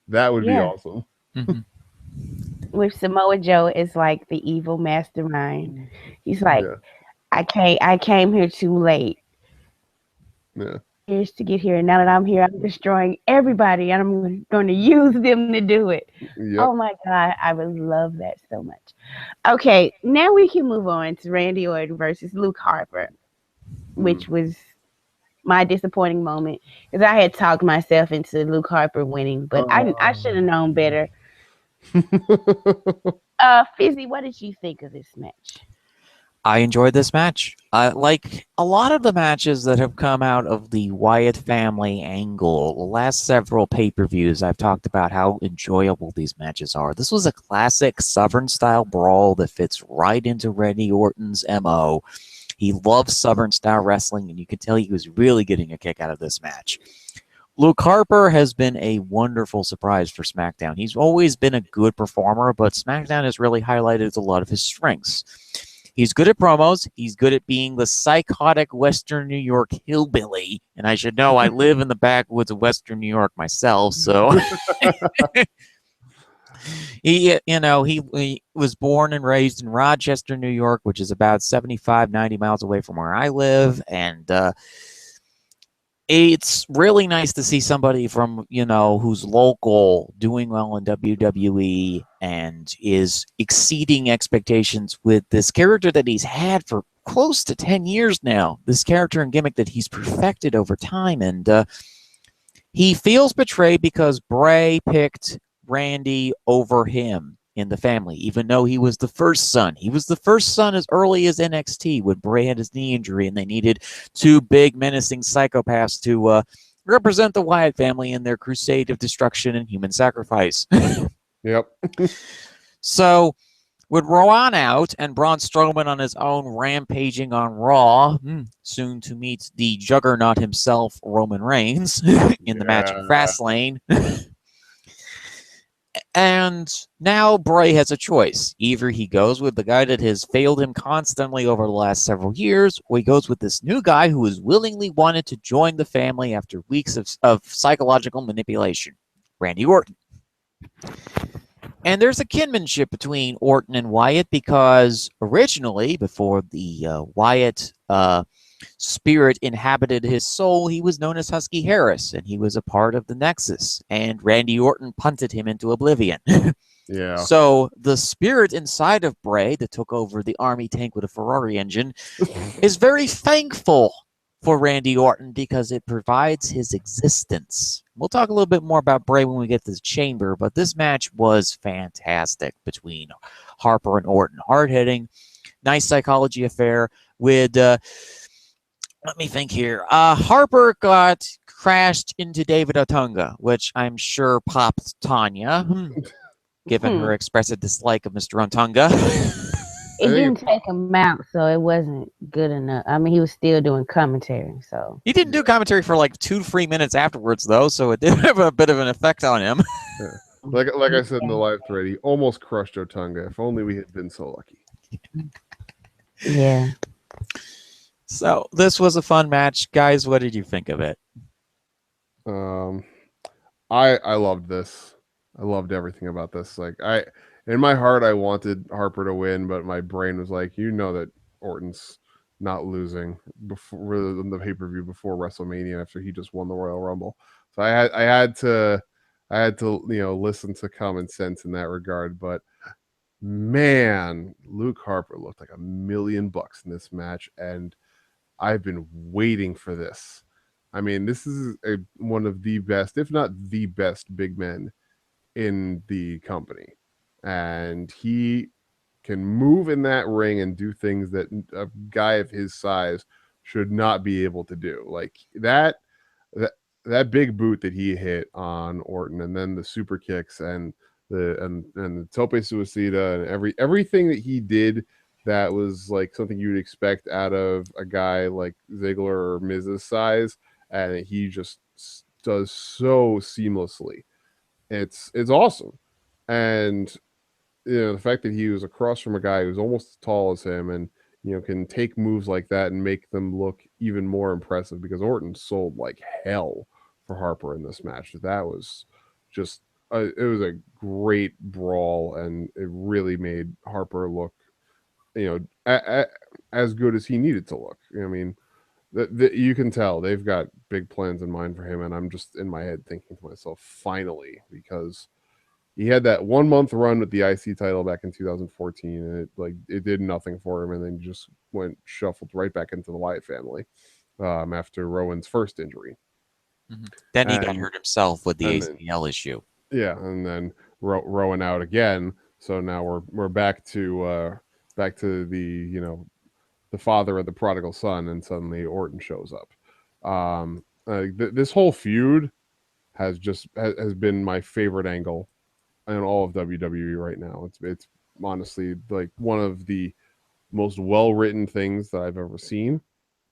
That would be awesome. With Samoa Joe is like the evil mastermind. He's like, I came here too late. Yeah. Years to get here, and now that I'm here, I'm destroying everybody, and I'm going to use them to do it. Yep. Oh my God, I would love that so much. Okay, now we can move on to Randy Orton versus Luke Harper, which was my disappointing moment, because I had talked myself into Luke Harper winning, but I should have known better. Fizzy, what did you think of this match? I enjoyed this match. Like a lot of the matches that have come out of the Wyatt family angle, the last several pay-per-views, I've talked about how enjoyable these matches are. This was a classic Southern-style brawl that fits right into Randy Orton's MO. He loves Southern-style wrestling, and you could tell he was really getting a kick out of this match. Luke Harper has been a wonderful surprise for SmackDown. He's always been a good performer, but SmackDown has really highlighted a lot of his strengths. He's good at promos. He's good at being the psychotic Western New York hillbilly. And I should know I live in the backwoods of Western New York myself, so he was born and raised in Rochester, New York, which is about 75, 90 miles away from where I live, and it's really nice to see somebody from, who's local doing well in WWE and is exceeding expectations with this character that he's had for close to 10 years now. This character and gimmick that he's perfected over time. And he feels betrayed because Bray picked Randy over him in the family, even though he was the first son. He was the first son as early as NXT when Bray had his knee injury and they needed two big menacing psychopaths to represent the Wyatt family in their crusade of destruction and human sacrifice. Yep. So with Rowan out and Braun Strowman on his own rampaging on Raw, soon to meet the juggernaut himself, Roman Reigns, in the match at Fastlane. And now Bray has a choice. Either he goes with the guy that has failed him constantly over the last several years, or he goes with this new guy who has willingly wanted to join the family after weeks of psychological manipulation, Randy Orton. And there's a kinship between Orton and Wyatt because originally, before the Wyatt spirit inhabited his soul, he was known as Husky Harris, and he was a part of the Nexus, and Randy Orton punted him into oblivion. Yeah. So the spirit inside of Bray that took over the army tank with a Ferrari engine is very thankful for Randy Orton because it provides his existence. We'll talk a little bit more about Bray when we get to the Chamber, but this match was fantastic between Harper and Orton. Hard-hitting, nice psychology affair with... let me think here. Harper got crashed into David Otunga, which I'm sure popped Tonya, given her expressive dislike of Mr. Otunga. It didn't take him out, so it wasn't good enough. I mean, he was still doing commentary, so. He didn't do commentary for like 2 to 3 minutes afterwards, though, so it did have a bit of an effect on him. Yeah. Like I said in the live thread, he almost crushed Otunga. If only we had been so lucky. Yeah. So this was a fun match. Guys, what did you think of it? I loved this. I loved everything about this. In my heart, I wanted Harper to win, but my brain was like, that Orton's not losing before the pay-per-view before WrestleMania after he just won the Royal Rumble. So I had to listen to common sense in that regard. But man, Luke Harper looked like $1 million in this match, and I've been waiting for this. I mean, this is one of the best, if not the best, big men in the company. And he can move in that ring and do things that a guy of his size should not be able to do. Like that big boot that he hit on Orton, and then the super kicks and the tope suicida and everything that he did that was like something you'd expect out of a guy like Ziggler or Miz's size, and he just does so seamlessly. It's awesome. And the fact that he was across from a guy who's almost as tall as him and can take moves like that and make them look even more impressive, because Orton sold like hell for Harper in this match. That was just it was a great brawl, and it really made Harper look as good as he needed to look. I mean, you can tell they've got big plans in mind for him, and I'm just in my head thinking to myself, finally, because he had that 1 month run with the IC title back in 2014, and it did nothing for him, and then just went shuffled right back into the Wyatt family after Rowan's first injury. Mm-hmm. Then he got hurt himself with the ACL issue. Yeah, and then Rowan out again. So now we're back to the the father of the prodigal son, and suddenly Orton shows up. This whole feud has been my favorite angle in all of WWE right now. It's honestly like one of the most well-written things that I've ever seen.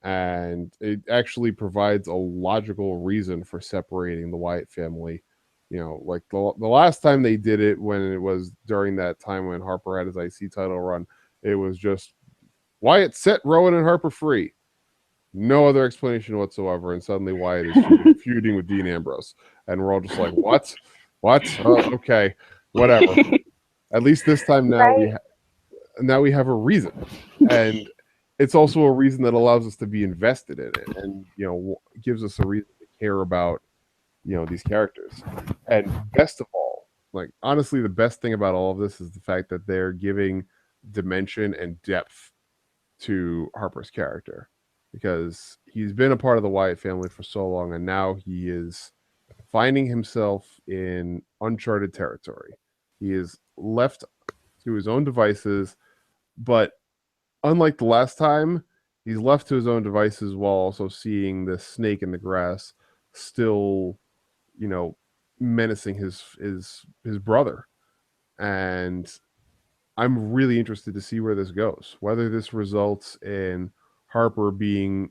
and it actually provides a logical reason for separating the Wyatt family. Like the last time they did it, when it was during that time when Harper had his IC title run, it was just Wyatt set Rowan and Harper free. No other explanation whatsoever, and suddenly Wyatt is feuding with Dean Ambrose, and we're all just like, "What? What? Oh, okay, whatever." At least this time now we have a reason, and it's also a reason that allows us to be invested in it, and gives us a reason to care about these characters. And best of all, like honestly, the best thing about all of this is the fact that they're giving dimension and depth to Harper's character, because he's been a part of the Wyatt family for so long, and now he is finding himself in uncharted territory. He is left to his own devices, but unlike the last time, he's left to his own devices while also seeing the snake in the grass still, menacing his brother. And I'm really interested to see where this goes, whether this results in Harper being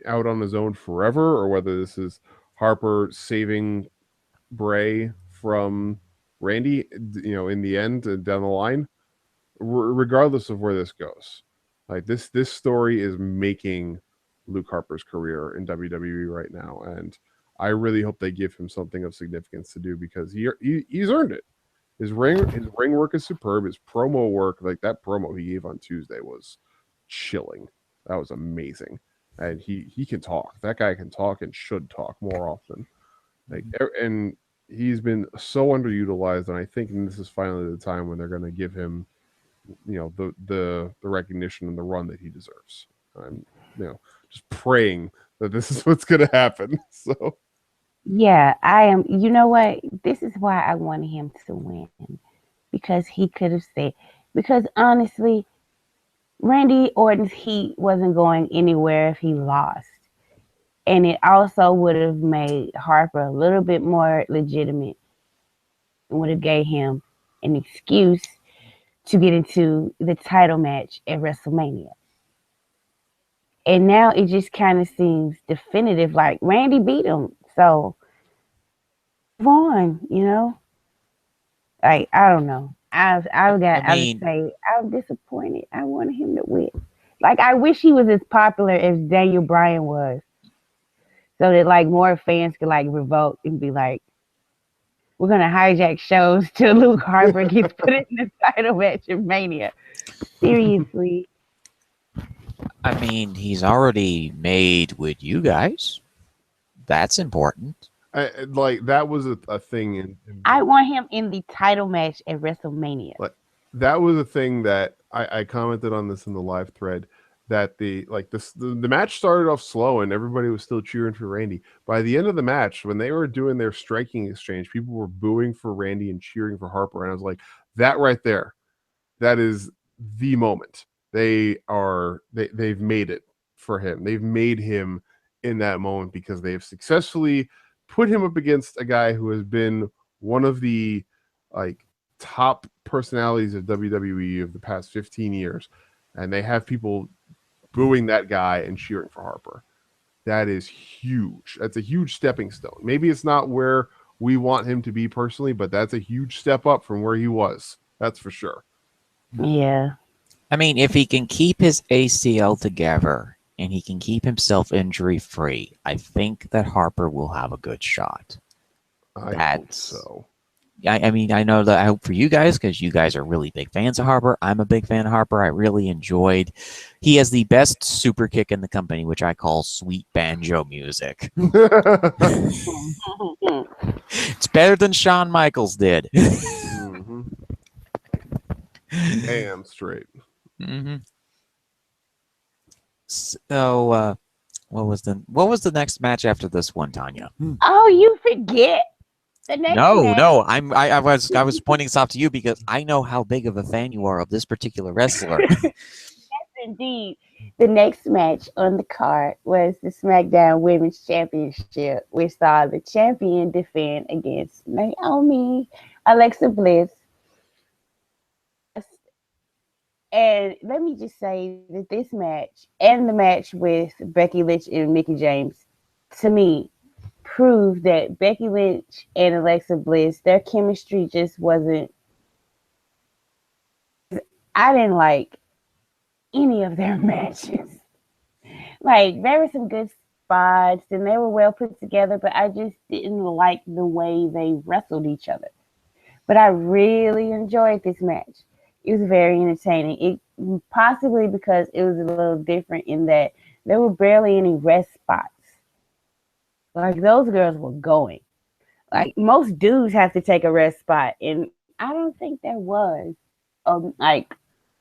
out on his own forever, or whether this is Harper saving Bray from Randy, in the end, down the line. Regardless of where this goes, like this story is making Luke Harper's career in WWE right now, and I really hope they give him something of significance to do, because he's earned it. His ring work is superb. His promo work, like that promo he gave on Tuesday, was chilling. That was amazing, and he can talk. That guy can talk and should talk more often. And he's been so underutilized, and I think this is finally the time when they're going to give him the recognition and the run that he deserves. I'm just praying that this is what's going to happen. So Yeah, I am. You know what? This is why I wanted him to win, because he could have said, because honestly, Randy Orton's heat wasn't going anywhere if he lost. And it also would have made Harper a little bit more legitimate, and would have gave him an excuse to get into the title match at WrestleMania. And now it just kind of seems definitive, like Randy beat him. So, move on, Like, I don't know. I would say I'm disappointed. I wanted him to win. Like, I wish he was as popular as Daniel Bryan was, so that like more fans could like revolt and be like, we're gonna hijack shows till Luke Harper gets put in the title match of Mania. Seriously. I mean, he's already made with you guys. That's important. like that was a thing I want him in the title match at WrestleMania. Like that was a thing that I commented on this in the live thread, that the match started off slow and everybody was still cheering for Randy. By the end of the match, when they were doing their striking exchange, people were booing for Randy and cheering for Harper, and I was like, that right there, that is the moment. They've made it for him. They've made him in that moment, because they've successfully put him up against a guy who has been one of the like top personalities of WWE of the past 15 years, and they have people booing that guy and cheering for Harper. That is huge. That's a huge stepping stone. Maybe it's not where we want him to be personally, but that's a huge step up from where he was. That's for sure. Yeah. I mean, if he can keep his ACL together and he can keep himself injury free, I think that Harper will have a good shot. I hope so. I mean, I know that I hope for you guys, because you guys are really big fans of Harper. I'm a big fan of Harper. I really enjoyed. He has the best super kick in the company, which I call sweet banjo music. It's better than Shawn Michaels did. Mm-hmm. Damn straight. Mm-hmm. So, what was the next match after this one, Tonya? Oh, you forget the next match. No. I was pointing this out to you because I know how big of a fan you are of this particular wrestler. Yes, indeed. The next match on the card was the SmackDown Women's Championship. We saw the champion defend against Naomi, Alexa Bliss, And let me just say that this match and the match with Becky Lynch and Mickey James, to me, proved that Becky Lynch and Alexa Bliss, their chemistry just wasn't. I didn't like any of their matches. Like, there were some good spots and they were well put together, but I just didn't like the way they wrestled each other. But I really enjoyed this match. It was very entertaining. It possibly because it was a little different in that there were barely any rest spots. Like, those girls were going. Like, most dudes have to take a rest spot, and I don't think there was like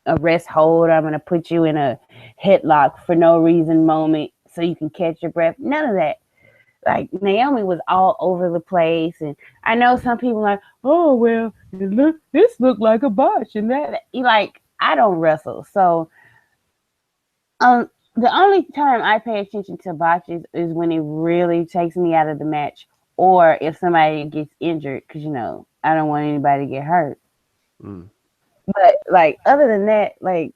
a rest hold. I'm gonna put you in a headlock for no reason moment so you can catch your breath. None of that. Like, Naomi was all over the place, and I know some people are like, oh well, this looked like a botch, and that like, I don't wrestle, so the only time I pay attention to botches is when it really takes me out of the match, or if somebody gets injured, because I don't want anybody to get hurt. But like, other than that, like,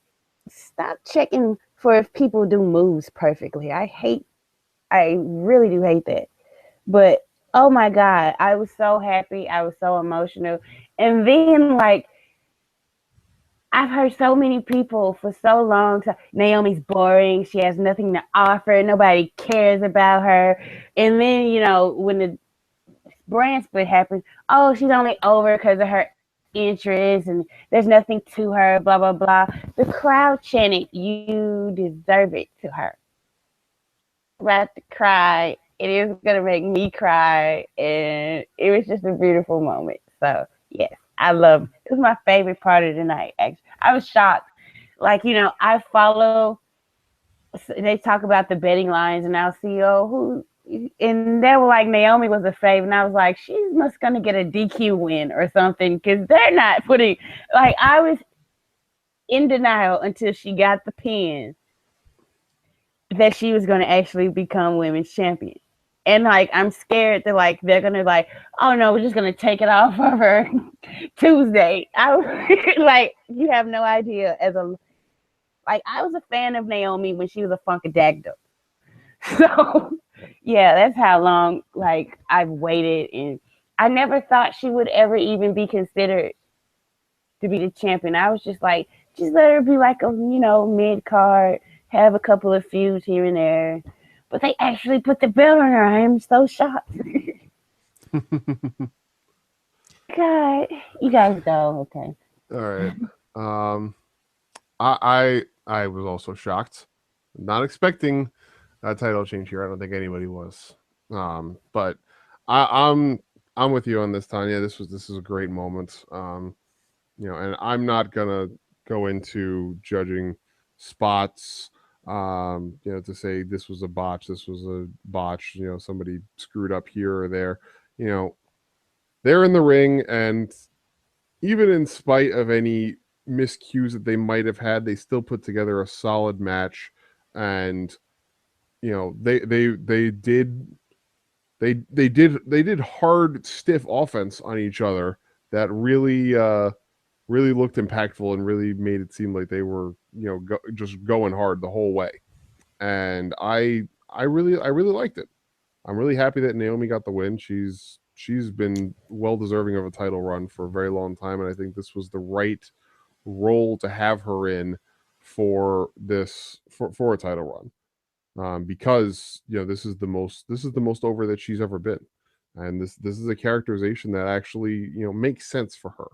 stop checking for if people do moves perfectly. I really do hate that. But oh my God, I was so happy. I was so emotional. And then, like, I've heard so many people for so long say Naomi's boring. She has nothing to offer. Nobody cares about her. And then, when the brand split happens, oh, she's only over because of her interest and there's nothing to her, blah, blah, blah. The crowd chanted, you deserve it, to her. About to cry. It is going to make me cry. And it was just a beautiful moment. So, yes, it was my favorite part of the night, actually. I was shocked. Like, I follow, they talk about the betting lines, and I'll see, and they were like, Naomi was a fave, and I was like, she's must gonna get a DQ win or something, because they're not putting, like, I was in denial until she got the pin that she was gonna actually become women's champion. And like, I'm scared that like they're gonna like, oh no, we're just gonna take it off of her Tuesday. Like, you have no idea. I was a fan of Naomi when she was a Funkadactyl. So yeah, that's how long like I've waited, and I never thought she would ever even be considered to be the champion. I was just like, just let her be like a mid card, have a couple of feuds here and there. But they actually put the belt on her. I am so shocked. God, you guys go. Okay. All right. I was also shocked. Not expecting a title change here. I don't think anybody was. But I'm with you on this, Tonya. This is a great moment. And I'm not gonna go into judging spots. To say this was a botch, somebody screwed up here or there. They're in the ring, and even in spite of any miscues that they might have had, they still put together a solid match. And they did hard, stiff offense on each other that really looked impactful and really made it seem like they were just going hard the whole way. And I really liked it. I'm really happy that Naomi got the win. She's been well deserving of a title run for a very long time, and I think this was the right role to have her in for a title run. Because this is the most over that she's ever been, and this is a characterization that actually makes sense for her,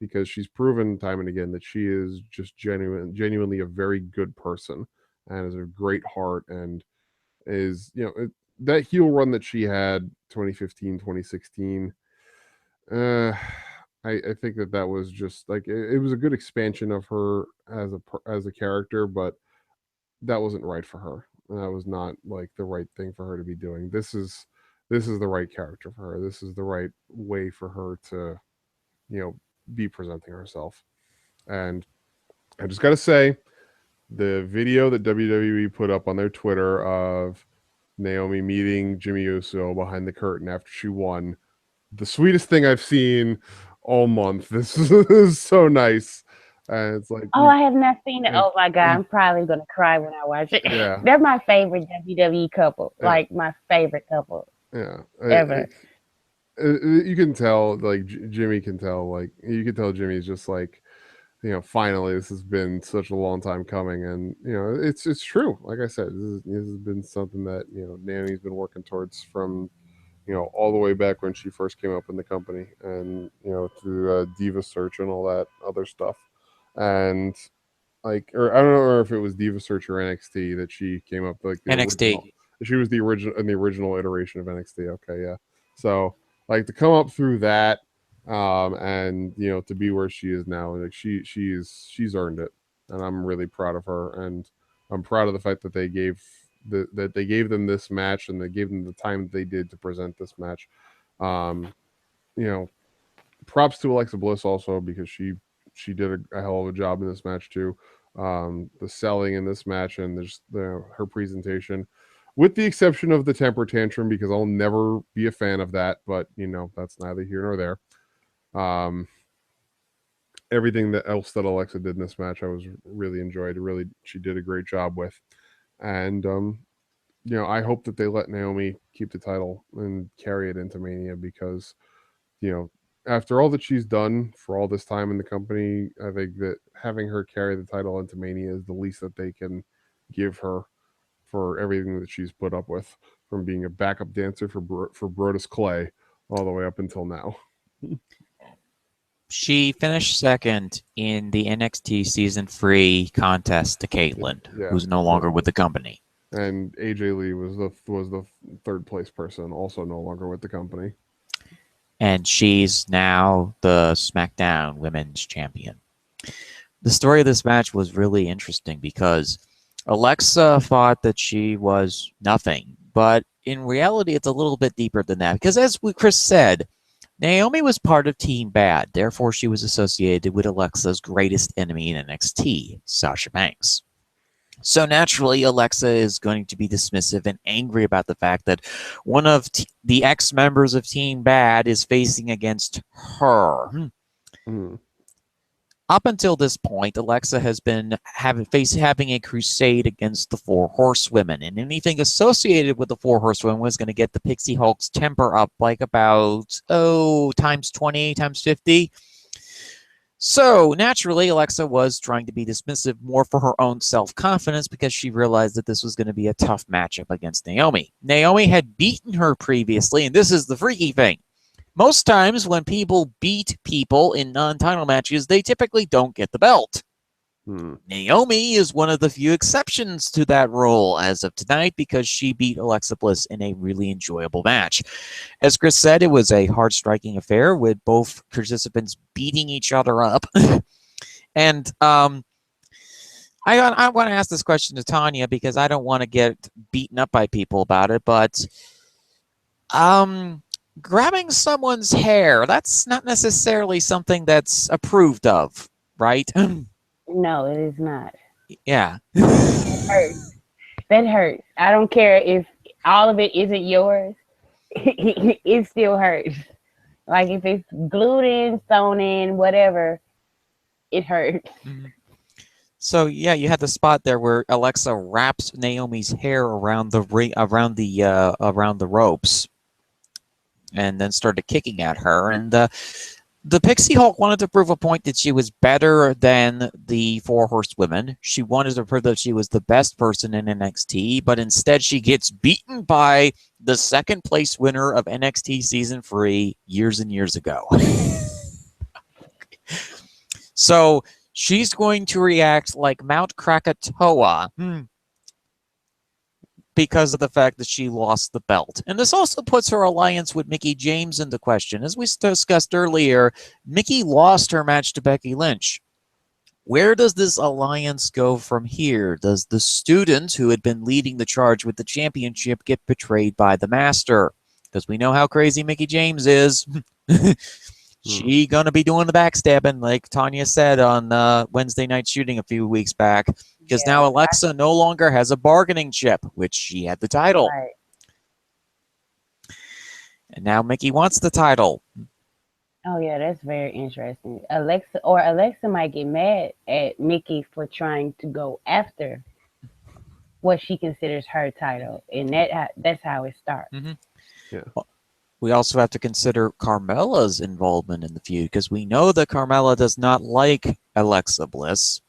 because she's proven time and again that she is just genuinely a very good person and has a great heart, and is that heel run that she had 2015 2016. I think that was just like it was a good expansion of her as a character, but that wasn't right for her. That was not like the right thing for her to be doing. This is the right character for her. This is the right way for her to be presenting herself. And I just gotta say, the video that WWE put up on their Twitter of Naomi meeting Jimmy Uso behind the curtain after she won, the sweetest thing I've seen all month. This is so nice. And it's like, Oh, I have not seen it. like, Oh my god, I'm probably gonna cry when I watch it. yeah, They're my favorite WWE couple. yeah, Like my favorite couple yeah. ever. You can tell, like Jimmy can tell, like you can tell Jimmy's just like, finally this has been such a long time coming, and it's true. Like I said, this has been something that Naomi's been working towards from all the way back when she first came up in the company, and through Diva Search and all that other stuff, and like, or I don't know if it was Diva Search or NXT that she came up like the NXT. original. She was the original iteration of NXT. Okay, yeah. So like to come up through that, and to be where she is now, like she's earned it, and I'm really proud of her, and I'm proud of the fact that they gave that they gave them this match, and they gave them the time that they did to present this match. Um, you know, Props to Alexa Bliss also, because she did a hell of a job in this match too. The selling in this match and just her presentation, with the exception of the temper tantrum, because I'll never be a fan of that. But that's neither here nor there. Everything that else that Alexa did in this match, I was really enjoyed. Really, she did a great job with, and I hope that they let Naomi keep the title and carry it into Mania, because you know, after all that she's done for all this time in the company, I think that having her carry the title into Mania is the least that they can give her for everything that she's put up with, from being a backup dancer for Brodus Clay all the way up until now. She finished second in the NXT Season 3 contest to Caitlyn, Yeah. who's no longer with the company. And AJ Lee was the third place person, also no longer with the company. And she's now the SmackDown Women's Champion. The story of this match was really interesting because Alexa thought that she was nothing, but in reality, it's a little bit deeper than that. Because as Chris said, Naomi was part of Team Bad, therefore she was associated with Alexa's greatest enemy in NXT, Sasha Banks. So naturally, Alexa is going to be dismissive and angry about the fact that one of the ex-members of Team Bad is facing against her. Up until this point, Alexa has been having a crusade against the Four Horsewomen, and anything associated with the Four Horsewomen was going to get the Pixie Hulk's temper up like about, times 20, times 50. So, naturally, Alexa was trying to be dismissive more for her own self-confidence, because she realized that this was going to be a tough matchup against Naomi. Naomi had beaten her previously, and this is the freaky thing. Most times when people beat people in non-title matches, they typically don't get the belt. Naomi is one of the few exceptions to that rule as of tonight, because she beat Alexa Bliss in a really enjoyable match. As Chris said, it was a hard-striking affair with both participants beating each other up. And I want to ask this question to Tonya, because I don't want to get beaten up by people about it, but grabbing someone's hair, that's not necessarily something that's approved of, right? No, it is not. Yeah. That hurts. That hurts. I don't care if all of it isn't yours. It still hurts. Like if it's glued in, sewn in, whatever, it hurts. So yeah, you had the spot there where Alexa wraps Naomi's hair around the ropes, and then started kicking at her. And the Pixie Hulk wanted to prove a point that she was better than the Four Horsewomen. She wanted to prove that she was the best person in NXT, but instead she gets beaten by the second place winner of NXT Season 3 years and years ago. So she's going to react like Mount Krakatoa because of the fact that she lost the belt. And this also puts her alliance with Mickie James into question. As we discussed earlier, Mickie lost her match to Becky Lynch. Where does this alliance go from here? Does the student who had been leading the charge with the championship get betrayed by the master? Because we know how crazy Mickie James is. She gonna be doing the backstabbing, like Tonya said on Wednesday Night Shooting a few weeks back. Because now Alexa no longer has a bargaining chip, which she had the title. Right. And now Mickie wants the title. Oh yeah, that's very interesting. Alexa might get mad at Nikki for trying to go after what she considers her title, and that's how it starts. Mm-hmm. Yeah. We also have to consider Carmella's involvement in the feud, because we know that Carmella does not like Alexa Bliss,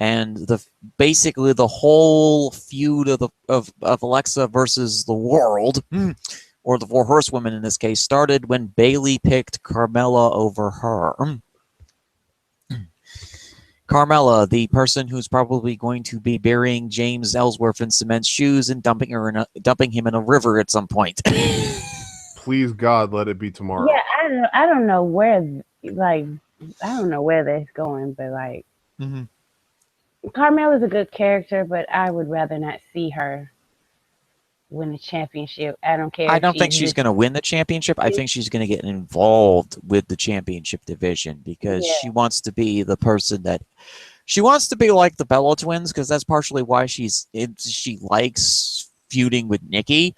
and basically the whole feud of Alexa versus the world, or the Four Horsewomen in this case, started when Bayley picked Carmella over her. Carmella, the person who's probably going to be burying James Ellsworth in cement shoes and dumping him in a river at some point. Please God, let it be tomorrow. Yeah, I don't know where like I don't know where that's going, but like Mm-hmm. Carmella's a good character, but I would rather not see her win the championship. I don't care. I if don't think she's going to win the championship. I think she's going to get involved with the championship division, because Yeah. she wants to be the person that she wants to be like the Bella Twins, because that's partially why she likes feuding with Nikki,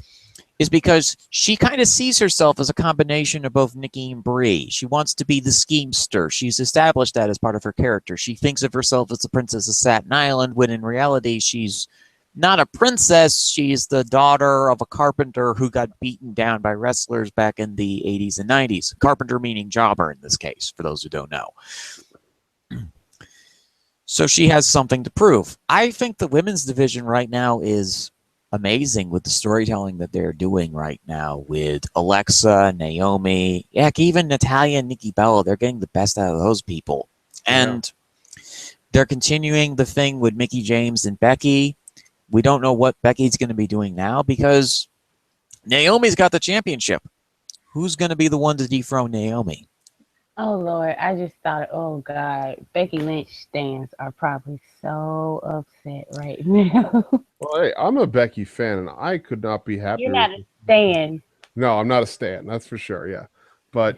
is because she kind of sees herself as a combination of both Nikki and Brie. She wants to be the schemester. She's established that as part of her character. She thinks of herself as the Princess of Staten Island, when in reality she's not a princess. She's the daughter of a carpenter who got beaten down by wrestlers back in the 80s and 90s. Carpenter meaning jobber in this case, for those who don't know. So she has something to prove. I think the women's division right now is amazing with the storytelling that they're doing right now with Alexa, Naomi, heck, even Natalya and Nikki Bella. They're getting the best out of those people. And they're continuing the thing with Mickie James and Becky. We don't know what Becky's going to be doing now, because Naomi's got the championship. Who's going to be the one to dethrone Naomi? Oh Lord, I just thought, oh God, Becky Lynch stands are probably so upset right now. Well, hey, I'm a Becky fan, and I could not be happier. You're not a stan. No, I'm not a stan. That's for sure. Yeah, but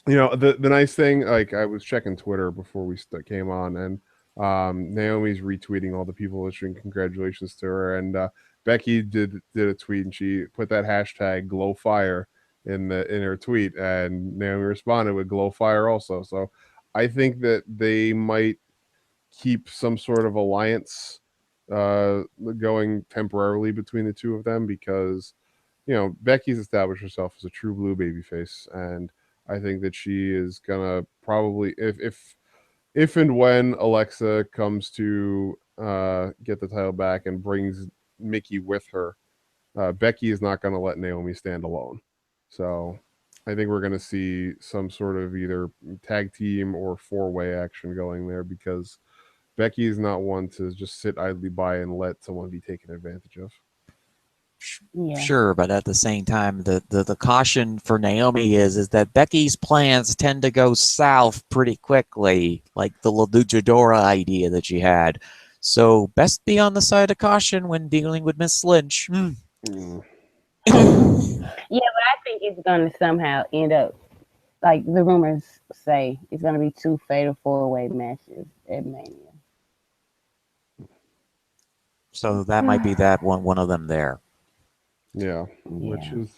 the nice thing, like, I was checking Twitter before we came on, and Naomi's retweeting all the people wishing congratulations to her, and Becky did a tweet, and she put that hashtag glow fire in her tweet, and Naomi responded with glow fire also. So I think that they might keep some sort of alliance going temporarily between the two of them, because Becky's established herself as a true blue babyface, and I think that she is gonna probably, if and when Alexa comes to get the title back and brings Mickie with her, Becky is not gonna let Naomi stand alone. So I think we're gonna see some sort of either tag team or four-way action going there, because Becky is not one to just sit idly by and let someone be taken advantage of. Yeah. Sure, but at the same time, the caution for Naomi is that Becky's plans tend to go south pretty quickly, like the La Luchadora idea that she had. So best be on the side of caution when dealing with Miss Lynch. Yeah, but I think it's going to somehow end up, like the rumors say, it's going to be 2 fatal 4-way matches at Mania. So that might be that one of them there. Yeah, which is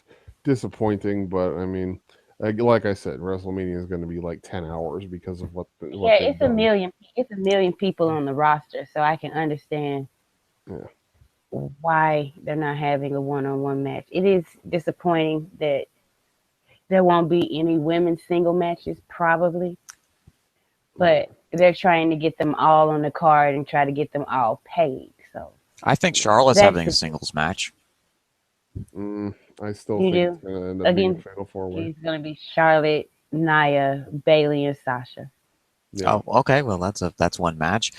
disappointing, but I mean, like I said, WrestleMania is going to be like 10 hours because of what it's a million. It's a million people on the roster, so I can understand why they're not having a one-on-one match. It is disappointing that there won't be any women's single matches, probably, but they're trying to get them all on the card and try to get them all paid. So I think Charlotte's having a singles match. I still think it's going to end up being a fatal 4-way. It's going to be Charlotte, Nia, Bayley, and Sasha. Yeah. Oh, okay. Well, that's one match.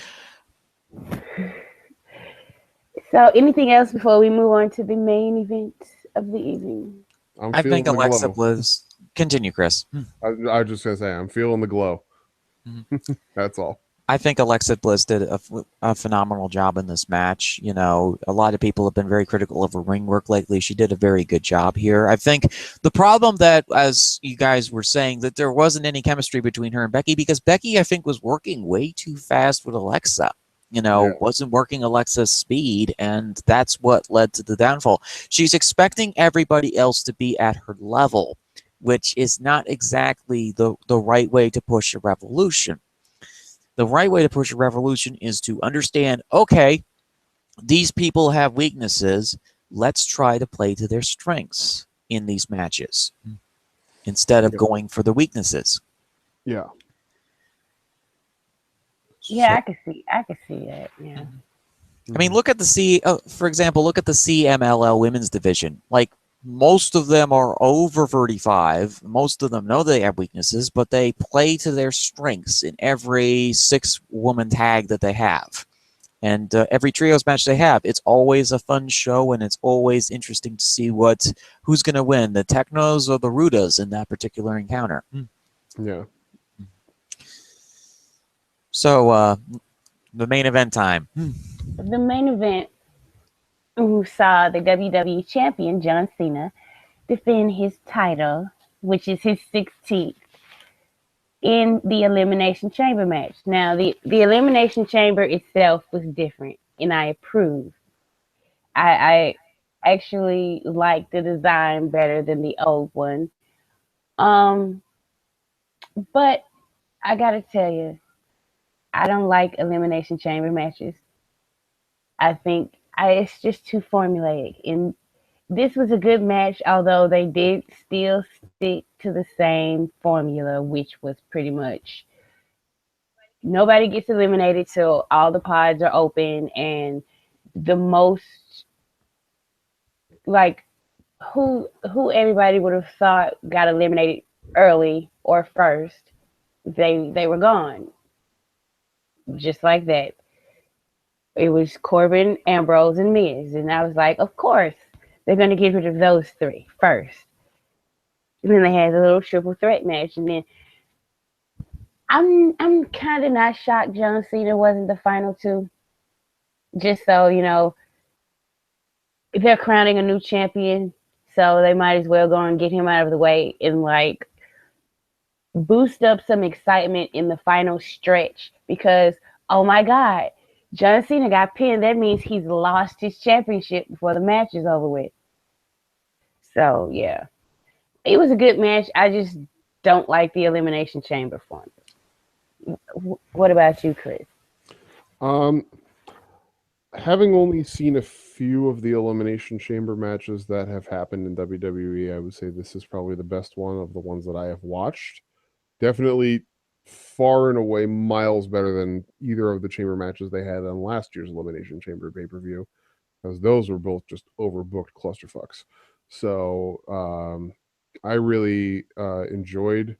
So, anything else before we move on to the main event of the evening? I think Alexa Bliss. Continue, Chris. I was just going to say, I'm feeling the glow. That's all. I think Alexa Bliss did a phenomenal job in this match. You know, a lot of people have been very critical of her ring work lately. She did a very good job here. I think the problem that, as you guys were saying, that there wasn't any chemistry between her and Becky, because Becky, I think, was working way too fast with Alexa. You know, wasn't working Alexa's speed, and that's what led to the downfall. She's expecting everybody else to be at her level. which is not exactly the right way to push a revolution. The right way to push a revolution is to understand, okay, these people have weaknesses. Let's try to play to their strengths in these matches instead of going for the weaknesses. Yeah. Yeah, So, I can see that. Yeah. I mean, look at for example, look at the CMLL women's division. Like, most of them are over 35. Most of them know they have weaknesses, but they play to their strengths in every 6-woman tag that they have. And every trios match they have, it's always a fun show, and it's always interesting to see who's going to win, the Technos or the Rudas in that particular encounter. Yeah. So, the main event time. The main event, who saw the WWE champion John Cena defend his title, which is his 16th, in the Elimination Chamber match. Now, the Elimination Chamber itself was different, and I approve. I actually like the design better than the old one. Um, but I gotta tell you, I don't like Elimination Chamber matches. I think it's just too formulaic. And this was a good match, although they did still stick to the same formula, which was pretty much nobody gets eliminated till all the pods are open, and the most, like, who everybody would have thought got eliminated early or first, they were gone. Just like that. It was Corbin, Ambrose, and Miz. And I was like, of course, they're going to get rid of those three first. And then they had the little triple threat match. And then I'm kind of not shocked John Cena wasn't the final two. Just so, they're crowning a new champion. So they might as well go and get him out of the way and, like, boost up some excitement in the final stretch. Because, oh my God, John Cena got pinned. That means he's lost his championship before the match is over with. So, yeah. It was a good match. I just don't like the Elimination Chamber format. What about you, Chris? Having only seen a few of the Elimination Chamber matches that have happened in WWE, I would say this is probably the best one of the ones that I have watched. Definitely far and away miles better than either of the chamber matches they had on last year's Elimination Chamber pay-per-view, because those were both just overbooked clusterfucks. So I really enjoyed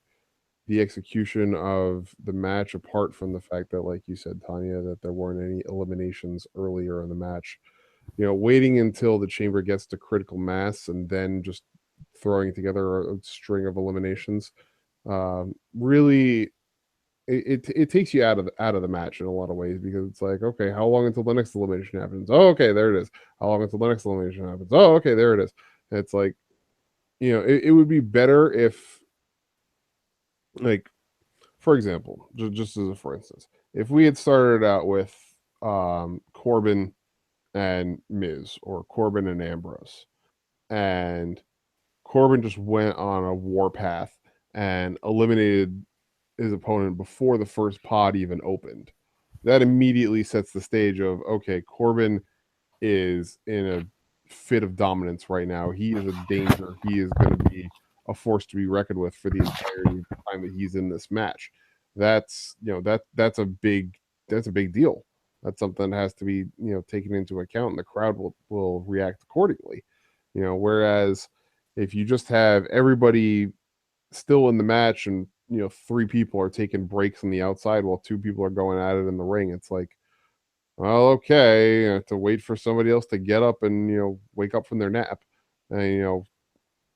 the execution of the match, apart from the fact that, like you said, Tanya, that there weren't any eliminations earlier in the match. Waiting until the chamber gets to critical mass and then just throwing together a string of eliminations really it takes you out of the match in a lot of ways, because it's like, okay, how long until the next elimination happens? Oh, okay, there it is. How long until the next elimination happens? Oh, okay, there it is. And it's like, it would be better if, like, for example, just as a for instance, if we had started out with Corbin and Miz, or Corbin and Ambrose, and Corbin just went on a warpath and eliminated his opponent before the first pod even opened. That immediately sets the stage of, okay, Corbin is in a fit of dominance right now. He is a danger. He is going to be a force to be reckoned with for the entirety of the time that he's in this match. That's that's a big deal. That's something that has to be taken into account, and the crowd will react accordingly. Whereas if you just have everybody still in the match, and 3 people are taking breaks on the outside while 2 people are going at it in the ring, it's like, well, okay, I have to wait for somebody else to get up and wake up from their nap. And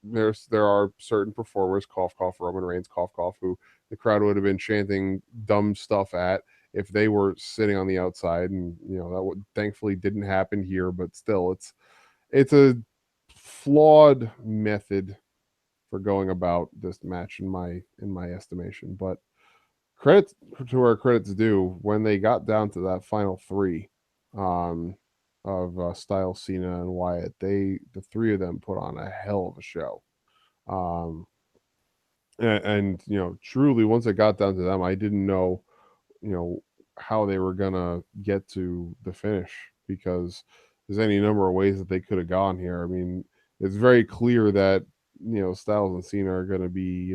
there are certain performers, cough cough, Roman Reigns, cough cough, who the crowd would have been chanting dumb stuff at if they were sitting on the outside, and that thankfully didn't happen here. But still, it's a flawed method for going about this match in my estimation. But credit to where credit's due, when they got down to that final 3 of Styles, Cena, and Wyatt, the 3 of them put on a hell of a show. And truly, once it got down to them, I didn't know, how they were gonna get to the finish, because there's any number of ways that they could have gone here. I mean, it's very clear that Styles and Cena are gonna be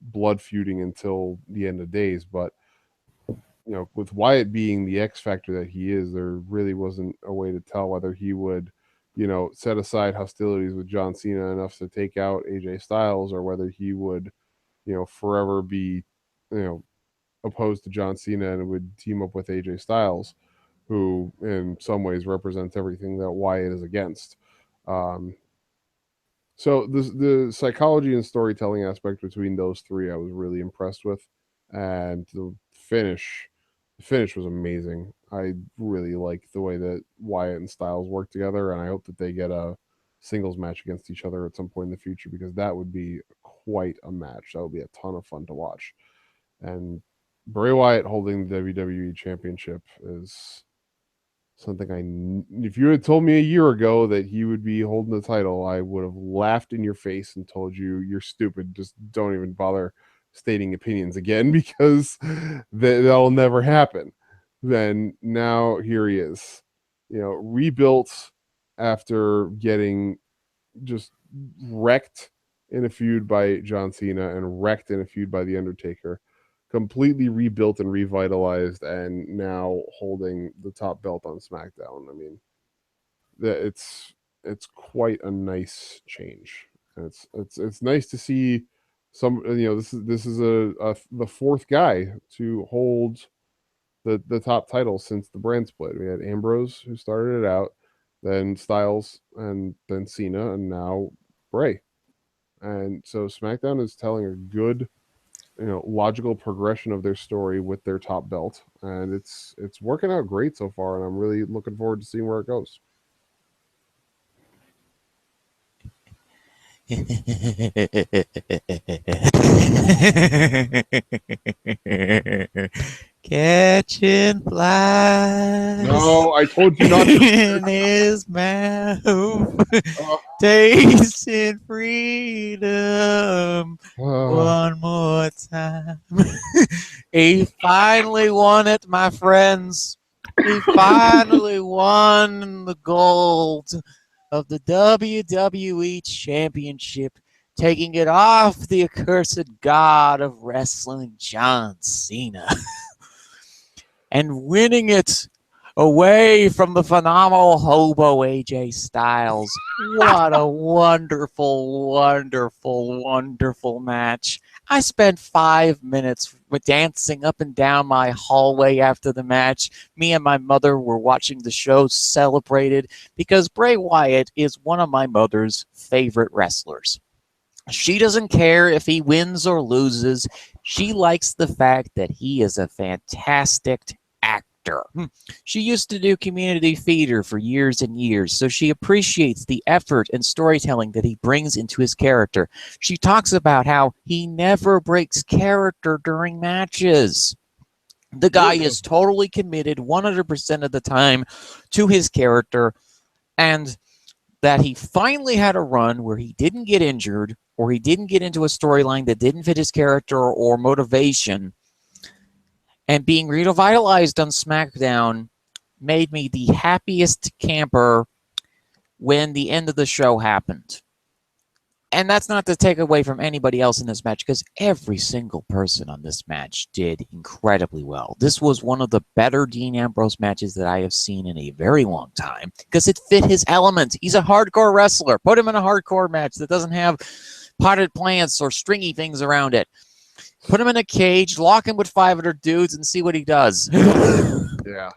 blood feuding until the end of days, but with Wyatt being the X factor that he is, there really wasn't a way to tell whether he would, set aside hostilities with John Cena enough to take out AJ Styles, or whether he would, forever be, opposed to John Cena and would team up with AJ Styles, who in some ways represents everything that Wyatt is against. Um, so the psychology and storytelling aspect between those three, I was really impressed with, and the finish was amazing. I really like the way that Wyatt and Styles work together, and I hope that they get a singles match against each other at some point in the future, because that would be quite a match. That would be a ton of fun to watch. And Bray Wyatt holding the WWE Championship is something if you had told me a year ago that he would be holding the title, I would have laughed in your face and told you you're stupid. Just don't even bother stating opinions again, because that'll never happen. Then now here he is, rebuilt after getting just wrecked in a feud by John Cena and wrecked in a feud by The Undertaker, completely rebuilt and revitalized, and now holding the top belt on SmackDown. I mean, it's quite a nice change. And it's nice to see some. This is the fourth guy to hold the top title since the brand split. We had Ambrose, who started it out, then Styles, and then Cena, and now Bray. And so SmackDown is telling a good, logical progression of their story with their top belt, and it's working out great so far, and I'm really looking forward to seeing where it goes. Catching flies. No, I told you not to. In his mouth, tasting freedom one more time. He finally won it, my friends. He finally won the gold of the WWE Championship, taking it off the accursed god of wrestling, John Cena, and winning it away from the phenomenal hobo AJ Styles. What a wonderful, wonderful, wonderful match. I spent 5 minutes dancing up and down my hallway after the match. Me and my mother were watching the show, celebrated, because Bray Wyatt is one of my mother's favorite wrestlers. She doesn't care if he wins or loses. She likes the fact that he is a fantastic actor. She used to do community theater for years and years, so she appreciates the effort and storytelling that he brings into his character. She talks about how he never breaks character during matches. The guy is totally committed 100% of the time to his character, and that he finally had a run where he didn't get injured, or he didn't get into a storyline that didn't fit his character or motivation. And being revitalized on SmackDown made me the happiest camper when the end of the show happened. And that's not to take away from anybody else in this match, because every single person on this match did incredibly well. This was one of the better Dean Ambrose matches that I have seen in a very long time, because it fit his element. He's a hardcore wrestler. Put him in a hardcore match that doesn't have potted plants or stringy things around it. Put him in a cage, lock him with 500 dudes, and see what he does. Yeah.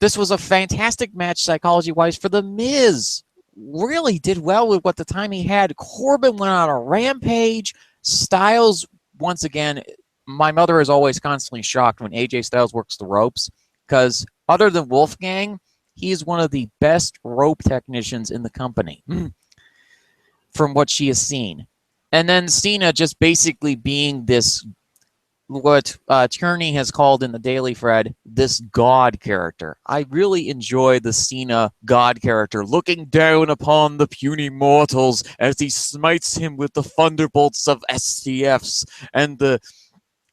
This was a fantastic match psychology-wise for The Miz. Really did well with what the time he had. Corbin went on a rampage. Styles, once again, my mother is always constantly shocked when AJ Styles works the ropes, because other than Wolfgang, he's one of the best rope technicians in the company from what she has seen. And then Cena just basically being this what Tierney has called in the Daily Thread this God character. I really enjoy the Cena God character looking down upon the puny mortals as he smites him with the thunderbolts of STFs and the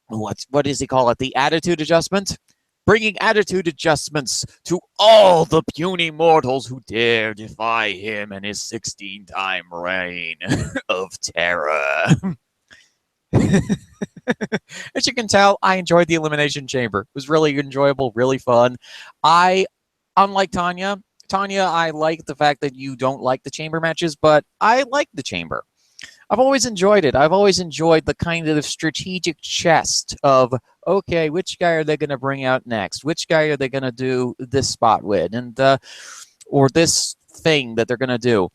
what does he call it? The attitude adjustment? Bringing attitude adjustments to all the puny mortals who dare defy him and his 16-time reign of terror. As you can tell, I enjoyed the Elimination Chamber. It was really enjoyable, really fun. Unlike Tonya, I like the fact that you don't like the chamber matches, but I like the chamber. I've always enjoyed it. I've always enjoyed the kind of strategic chess of, okay, which guy are they going to bring out next? Which guy are they going to do this spot with? And or this thing that they're going to do.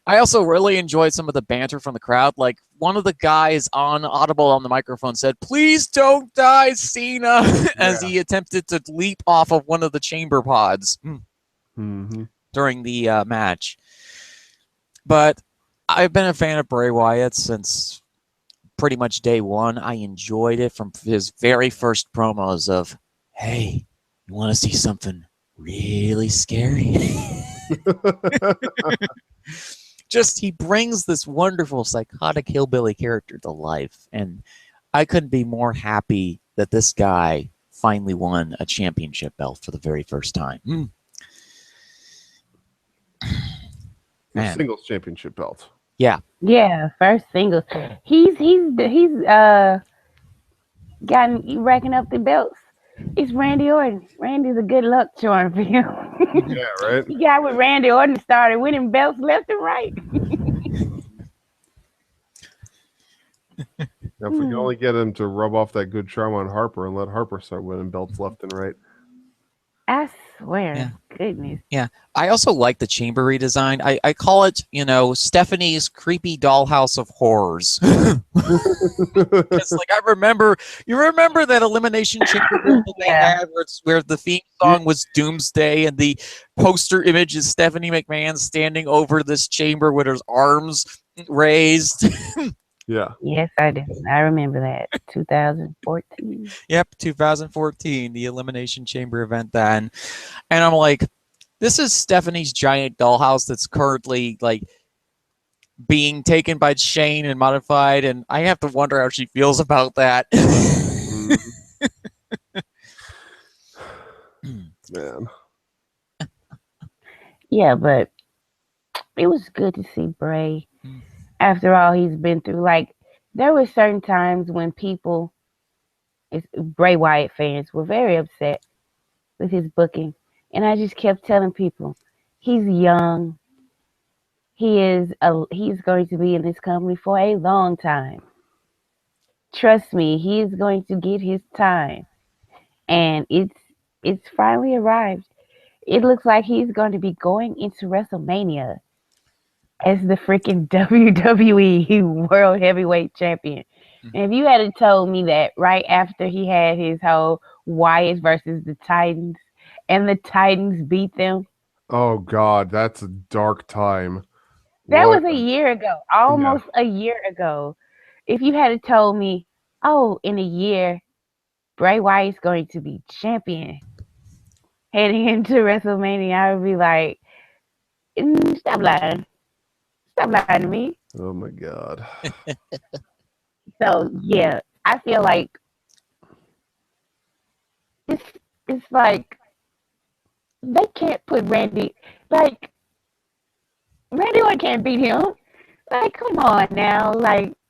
I also really enjoyed some of the banter from the crowd. Like, one of the guys on Audible on the microphone said, "Please don't die, Cena," as he attempted to leap off of one of the chamber pods during the match. But I've been a fan of Bray Wyatt since pretty much day one. I enjoyed it from his very first promos of, "Hey, you want to see something really scary?" Just, he brings this wonderful psychotic hillbilly character to life, and I couldn't be more happy that this guy finally won a championship belt for the very first time. The singles championship belt. Yeah, first singles. He's gotten racking up the belts. It's Randy Orton. Randy's a good luck charm for him. Yeah, right. The guy with Randy Orton started winning belts left and right. Now, if we can only get him to rub off that good charm on Harper and let Harper start winning belts left and right. I swear, goodness. Yeah, I also like the chamber redesign. I call it, Stephanie's creepy dollhouse of horrors. It's like, you remember that Elimination Chamber that they had where the theme song was Doomsday and the poster image is Stephanie McMahon standing over this chamber with her arms raised. Yeah. Yes, I do. I remember that. 2014. Yep, 2014, the Elimination Chamber event then. And I'm like, this is Stephanie's giant dollhouse that's currently being taken by Shane and modified, and I have to wonder how she feels about that. Man. Yeah, but it was good to see Bray. After all he's been through, there were certain times when Bray Wyatt fans were very upset with his booking. And I just kept telling people, he's young. He's going to be in this company for a long time. Trust me, he is going to get his time. And it's finally arrived. It looks like he's going to be going into WrestleMania as the freaking WWE World Heavyweight Champion. And if you had told me that right after he had his whole Wyatt versus the Titans, and the Titans beat them. Oh, God, that's a dark time. That was a year ago, almost a year ago. If you had told me, in a year, Bray Wyatt's going to be champion heading into WrestleMania, I would be like, stop lying. Stop lying to me. Oh my God. So yeah, I feel like it's like they can't put Randy Orton can't beat him. Come on now.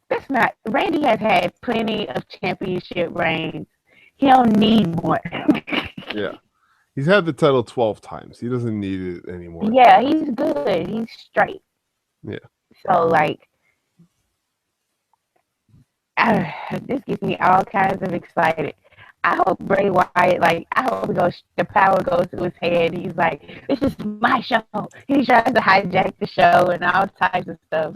That's not Randy has had plenty of championship reigns. He don't need more. Yeah. He's had the title 12 times. He doesn't need it anymore. Yeah, he's good. He's straight. Yeah. So this gets me all kinds of excited. I hope Bray Wyatt, I hope the power goes to his head. He's like, this is my show. He tries to hijack the show and all types of stuff.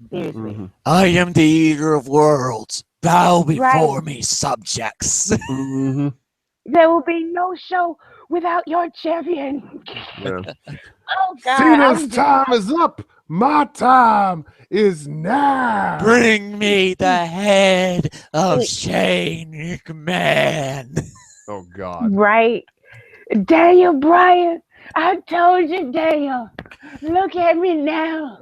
Seriously. I am the eater of worlds. Bow before me, subjects. There will be no show without your champion. Yeah. Oh, God. Cena's time is up. My time is now. Bring me the head of Shane McMahon. Oh God. Right. Daniel Bryan, I told you, Daniel. Look at me now.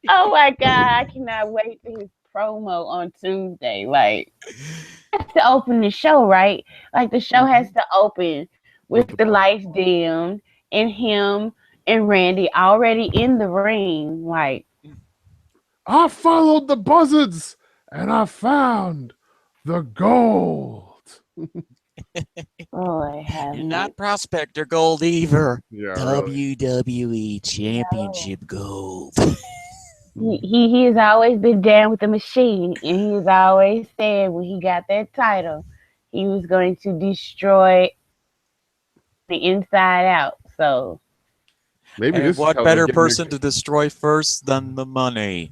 Oh my God, I cannot wait for his promo on Tuesday. Like, to open the show, right? Like, the show has to open with the lights dimmed and him and Randy already in the ring. Like, I followed the buzzards and I found the gold. Lord have You're mercy. not Prospector Gold either. Yeah, really. WWE Championship Gold. He has always been down with the machine, and he has always said when he got that title, he was going to destroy the inside out. So Maybe And this is what how better they get person to destroy first than the money?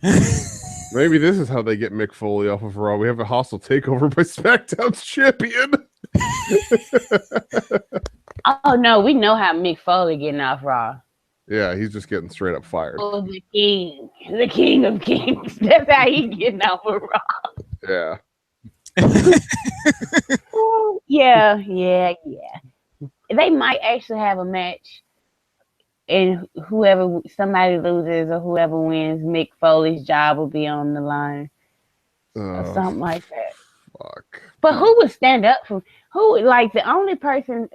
Maybe this is how they get Mick Foley off of Raw. We have a hostile takeover by SmackDown's champion. oh no, we know how Mick Foley getting off Raw. Yeah, he's just getting straight up fired. Oh, the king of kings. That's how he getting off of Raw. Yeah. Yeah. They might actually have a match, and somebody loses or whoever wins, Mick Foley's job will be on the line or something like that. Fuck. But who would stand up for who? Like, the only person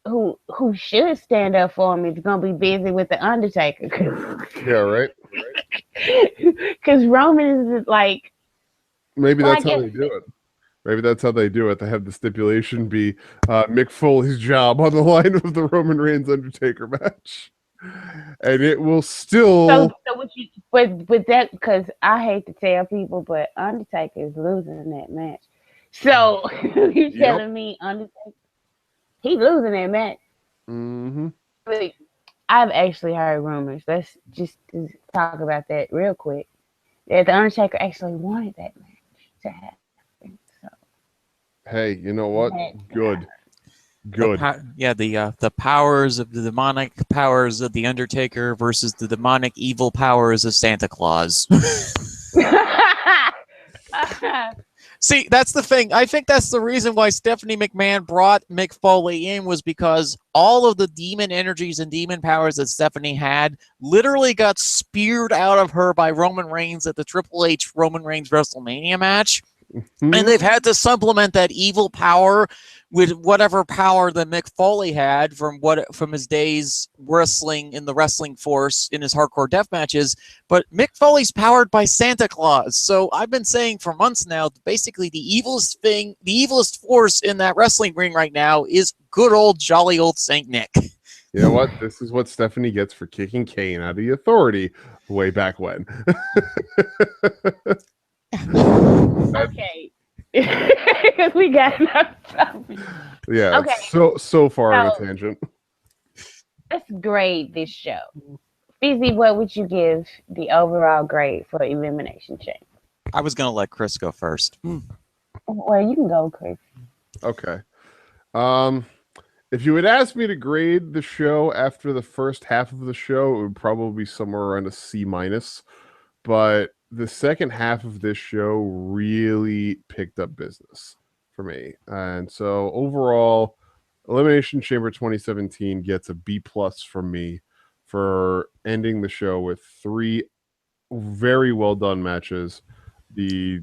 who should stand up for him is gonna be busy with the Undertaker. Yeah, right. Because Roman is like. Maybe that's how they do it. Maybe that's how they do it. They have the stipulation be Mick Foley's job on the line of the Roman Reigns Undertaker match, and it will still. So with that, because I hate to tell people, but Undertaker is losing in that match. So you telling me Undertaker? He's losing that match. Mm-hmm. But I've actually heard rumors. Let's just talk about that real quick. That the Undertaker actually wanted that match to happen. So. Hey, you know what? Good. The powers of the demonic powers of the Undertaker versus the demonic evil powers of Santa Claus. See, that's the thing. I think that's the reason why Stephanie McMahon brought Mick Foley in, was because all of the demon energies and demon powers that Stephanie had literally got speared out of her by Roman Reigns at the Triple H Roman Reigns WrestleMania match. Mm-hmm. And they've had to supplement that evil power with whatever power that Mick Foley had from his days wrestling in the wrestling force in his hardcore death matches. But Mick Foley's powered by Santa Claus. So I've been saying for months now, basically the evilest force in that wrestling ring right now is good old jolly old Saint Nick. You know what? This is what Stephanie gets for kicking Kane out of the Authority way back when. Okay. Because we got enough stuff. Yeah. Okay. So far on a tangent. Let's grade this show. Fizzy, what would you give the overall grade for Elimination Chamber? I was gonna let Chris go first. Well, you can go, Chris. Okay. If you would ask me to grade the show after the first half of the show, it would probably be somewhere around a C-. But the second half of this show really picked up business for me. And so overall, Elimination Chamber 2017 gets a B+ from me for ending the show with 3 very well done matches. The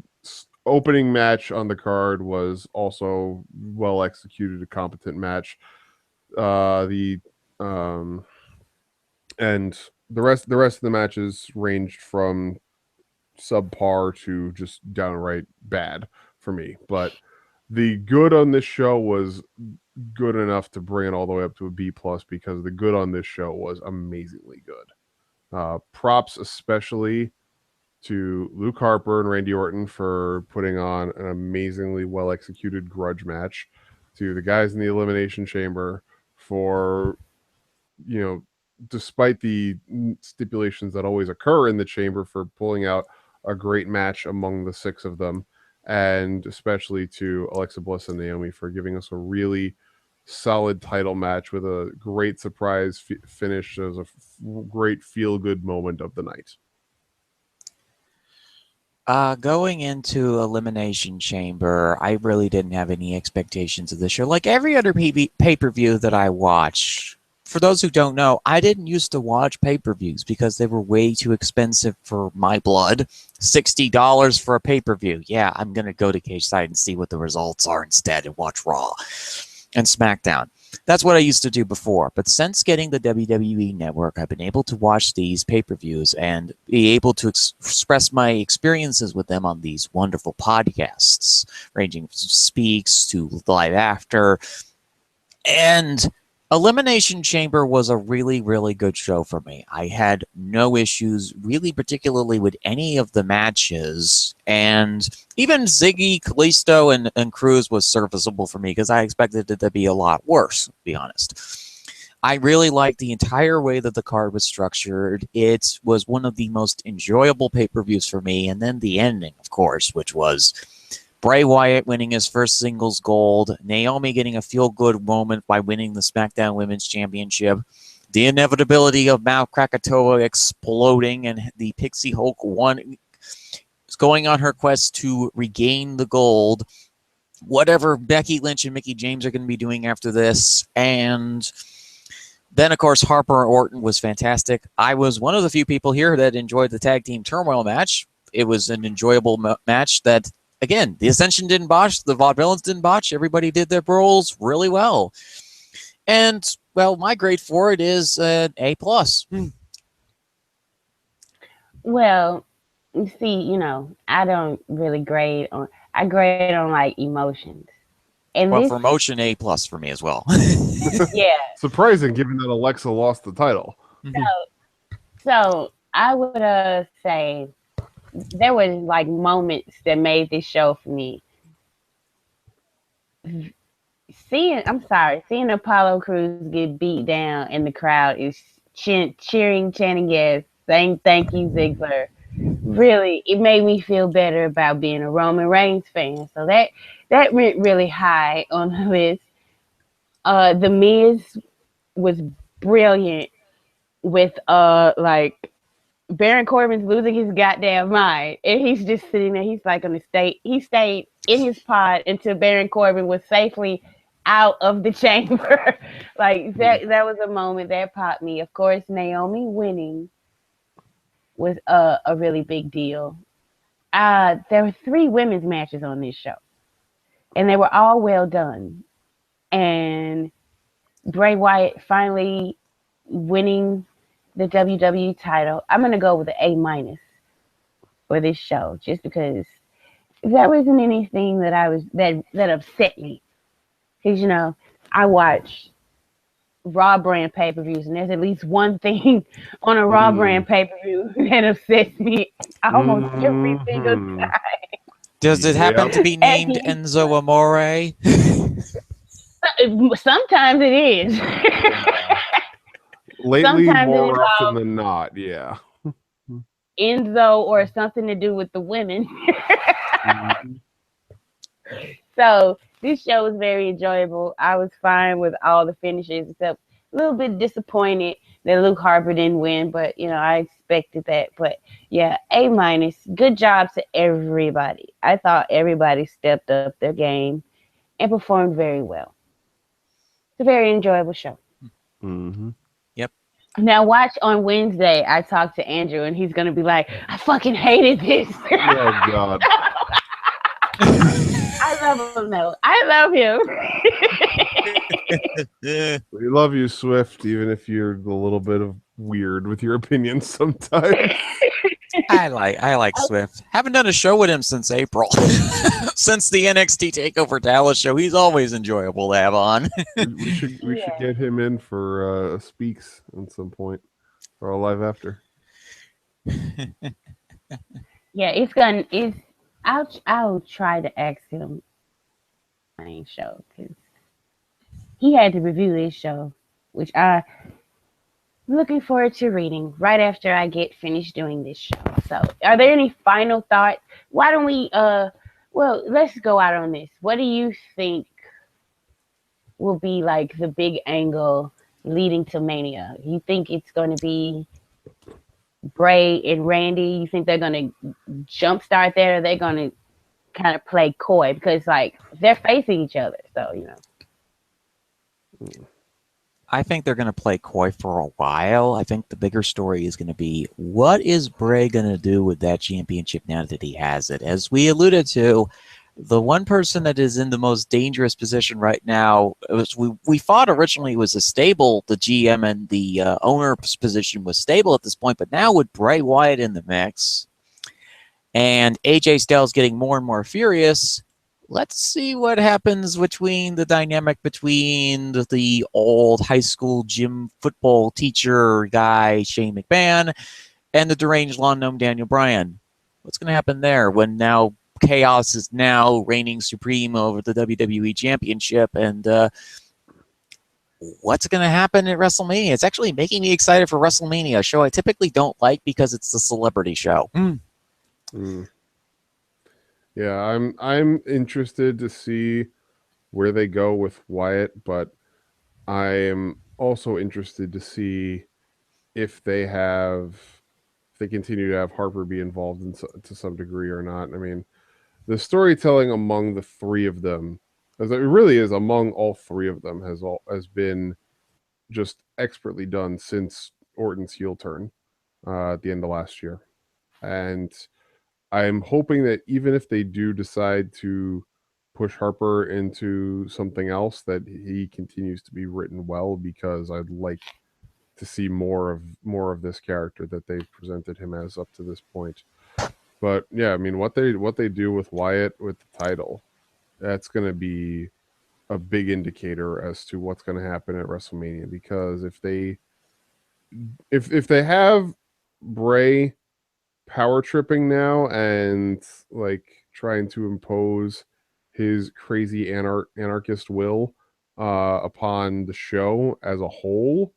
opening match on the card was also well executed, a competent match. And the rest of the matches ranged from subpar to just downright bad for me. But the good on this show was good enough to bring it all the way up to a B+, because the good on this show was amazingly good. Props especially to Luke Harper and Randy Orton for putting on an amazingly well executed grudge match, to the guys in the Elimination Chamber for, despite the stipulations that always occur in the chamber, for pulling out a great match among the 6 of them, and especially to Alexa Bliss and Naomi for giving us a really solid title match with a great surprise finish as a great feel-good moment of the night. Going into Elimination Chamber, I really didn't have any expectations of this show. Like every other pay-per-view that I watch, for those who don't know, I didn't used to watch pay-per-views because they were way too expensive for my blood. $60 for a pay-per-view. Yeah, I'm going to go to Cageside and see what the results are instead and watch Raw and SmackDown. That's what I used to do before. But since getting the WWE Network, I've been able to watch these pay-per-views and be able to express my experiences with them on these wonderful podcasts, ranging from Speaks to Live After. And Elimination Chamber was a really, really good show for me. I had no issues, really, particularly with any of the matches. And even Ziggy, Kalisto, and Cruz was serviceable for me because I expected it to be a lot worse, to be honest. I really liked the entire way that the card was structured. It was one of the most enjoyable pay-per-views for me. And then the ending, of course, which was Bray Wyatt winning his first singles gold, Naomi getting a feel-good moment by winning the SmackDown Women's Championship, the inevitability of Mount Krakatoa exploding, and the Pixie Hulk going on her quest to regain the gold, whatever Becky Lynch and Mickie James are going to be doing after this, and then, of course, Harper and Orton was fantastic. I was one of the few people here that enjoyed the Tag Team Turmoil match. It was an enjoyable match that, again, the Ascension didn't botch, the Vaudevillains didn't botch, everybody did their roles really well. And, well, my grade for it is A+. Well, you see, I don't really grade on, I grade on like emotions. And well, for motion, A+ for me as well. Yeah. Surprising, given that Alexa lost the title. So I would say there was like moments that made this show for me. Seeing Apollo Crews get beat down and the crowd is cheering, chanting yes, saying thank you, Ziggler. Really, it made me feel better about being a Roman Reigns fan. So that went really high on the list. The Miz was brilliant with like Baron Corbin's losing his goddamn mind, and he's just sitting there. He's like on the state. He stayed in his pod until Baron Corbin was safely out of the chamber. Like that was a moment that popped me. Of course, Naomi winning was a really big deal. There were 3 women's matches on this show, and they were all well done. And Bray Wyatt finally winning the WWE title. I'm gonna go with an A- for this show, just because there wasn't anything that upset me. Because I watch Raw brand pay-per-views, and there's at least one thing on a Raw brand pay-per-view that upsets me almost every single time. Does it happen to be named Enzo Amore? Sometimes it is. Lately, more often than not, yeah. Enzo or something to do with the women. So this show was very enjoyable. I was fine with all the finishes, except a little bit disappointed that Luke Harper didn't win, but I expected that. But yeah, A-. Good job to everybody. I thought everybody stepped up their game and performed very well. It's a very enjoyable show. Mm-hmm. Yep. Now watch on Wednesday. I talked to Andrew, and he's gonna be like, "I fucking hated this." Oh God. I love him though. I love him. We love you, Swift, even if you're a little bit of weird with your opinions sometimes. I like Swift. Haven't done a show with him since April. Since the NXT TakeOver Dallas show, he's always enjoyable to have on. we should get him in for Speaks at some point, or a Live After. Yeah, I'll try to ask him my show, because he had to review this show, which I'm looking forward to reading right after I get finished doing this show. So, are there any final thoughts? Why don't we let's go out on this. What do you think will be like the big angle leading to Mania? You think it's going to be Bray and Randy? You think they're going to jumpstart that, or they're going to kind of play coy because like they're facing each other? So I think they're going to play coy for a while. I think the bigger story is going to be, what is Bray going to do with that championship now that he has it? As we alluded to, the one person that is in the most dangerous position right now, we thought originally was a stable, the GM and the owner's position was stable at this point, but now with Bray Wyatt in the mix and AJ Styles getting more and more furious, let's see what happens between the dynamic between the old high school gym football teacher guy, Shane McMahon, and the deranged lawn gnome, Daniel Bryan. What's going to happen there when now Chaos is now reigning supreme over the WWE Championship? And what's going to happen at WrestleMania? It's actually making me excited for WrestleMania, a show I typically don't like because it's the celebrity show. Yeah, I'm interested to see where they go with Wyatt, but I am also interested to see if they continue to have Harper be involved to some degree or not. I mean, the storytelling among the three of them, as it really is among all three of them, has been just expertly done since Orton's heel turn at the end of last year, and I'm hoping that even if they do decide to push Harper into something else, that he continues to be written well, because I'd like to see more of this character that they've presented him as up to this point. But yeah, I mean, what they do with Wyatt with the title, that's going to be a big indicator as to what's going to happen at WrestleMania, because if they have Bray power tripping now and like trying to impose his crazy anarchist will upon the show as a whole,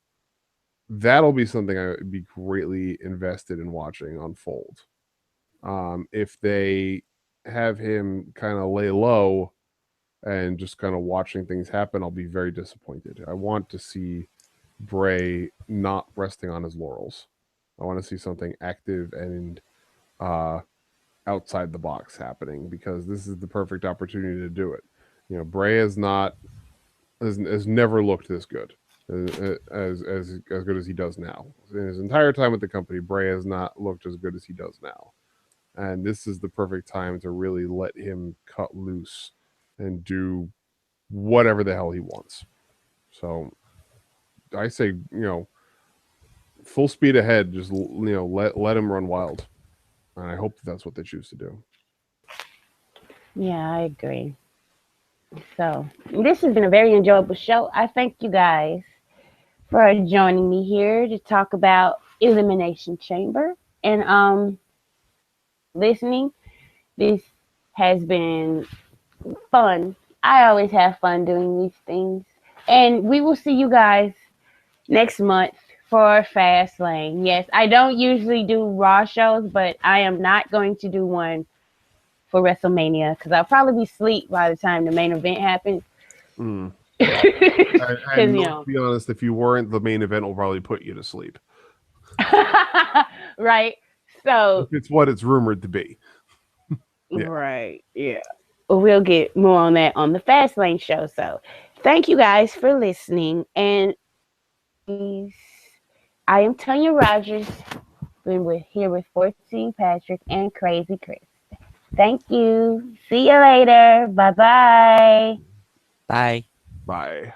that'll be something I would be greatly invested in watching unfold. If they have him kind of lay low and just kind of watching things happen, I'll be very disappointed. I want to see Bray not resting on his laurels. I want to see something active and outside the box happening, because this is the perfect opportunity to do it. You know, Bray has never looked this good as good as he does now. In his entire time with the company, Bray has not looked as good as he does now. And this is the perfect time to really let him cut loose and do whatever the hell he wants. So I say, full speed ahead. Just, let him run wild. And I hope that's what they choose to do. Yeah, I agree. So this has been a very enjoyable show. I thank you guys for joining me here to talk about Elimination Chamber and listening. This has been fun. I always have fun doing these things. And we will see you guys next month for Fastlane. Yes, I don't usually do Raw shows, but I am not going to do one for WrestleMania because I'll probably be asleep by the time the main event happens. And to be honest, if you weren't, the main event will probably put you to sleep. Right. So it's what it's rumored to be. Yeah. Right. Yeah. We'll get more on that on the Fastlane show. So thank you guys for listening. And I am Tonya Rodgers. We're here with 14 Patrick and Crazy Chris. Thank you. See you later. Bye-bye. Bye. Bye.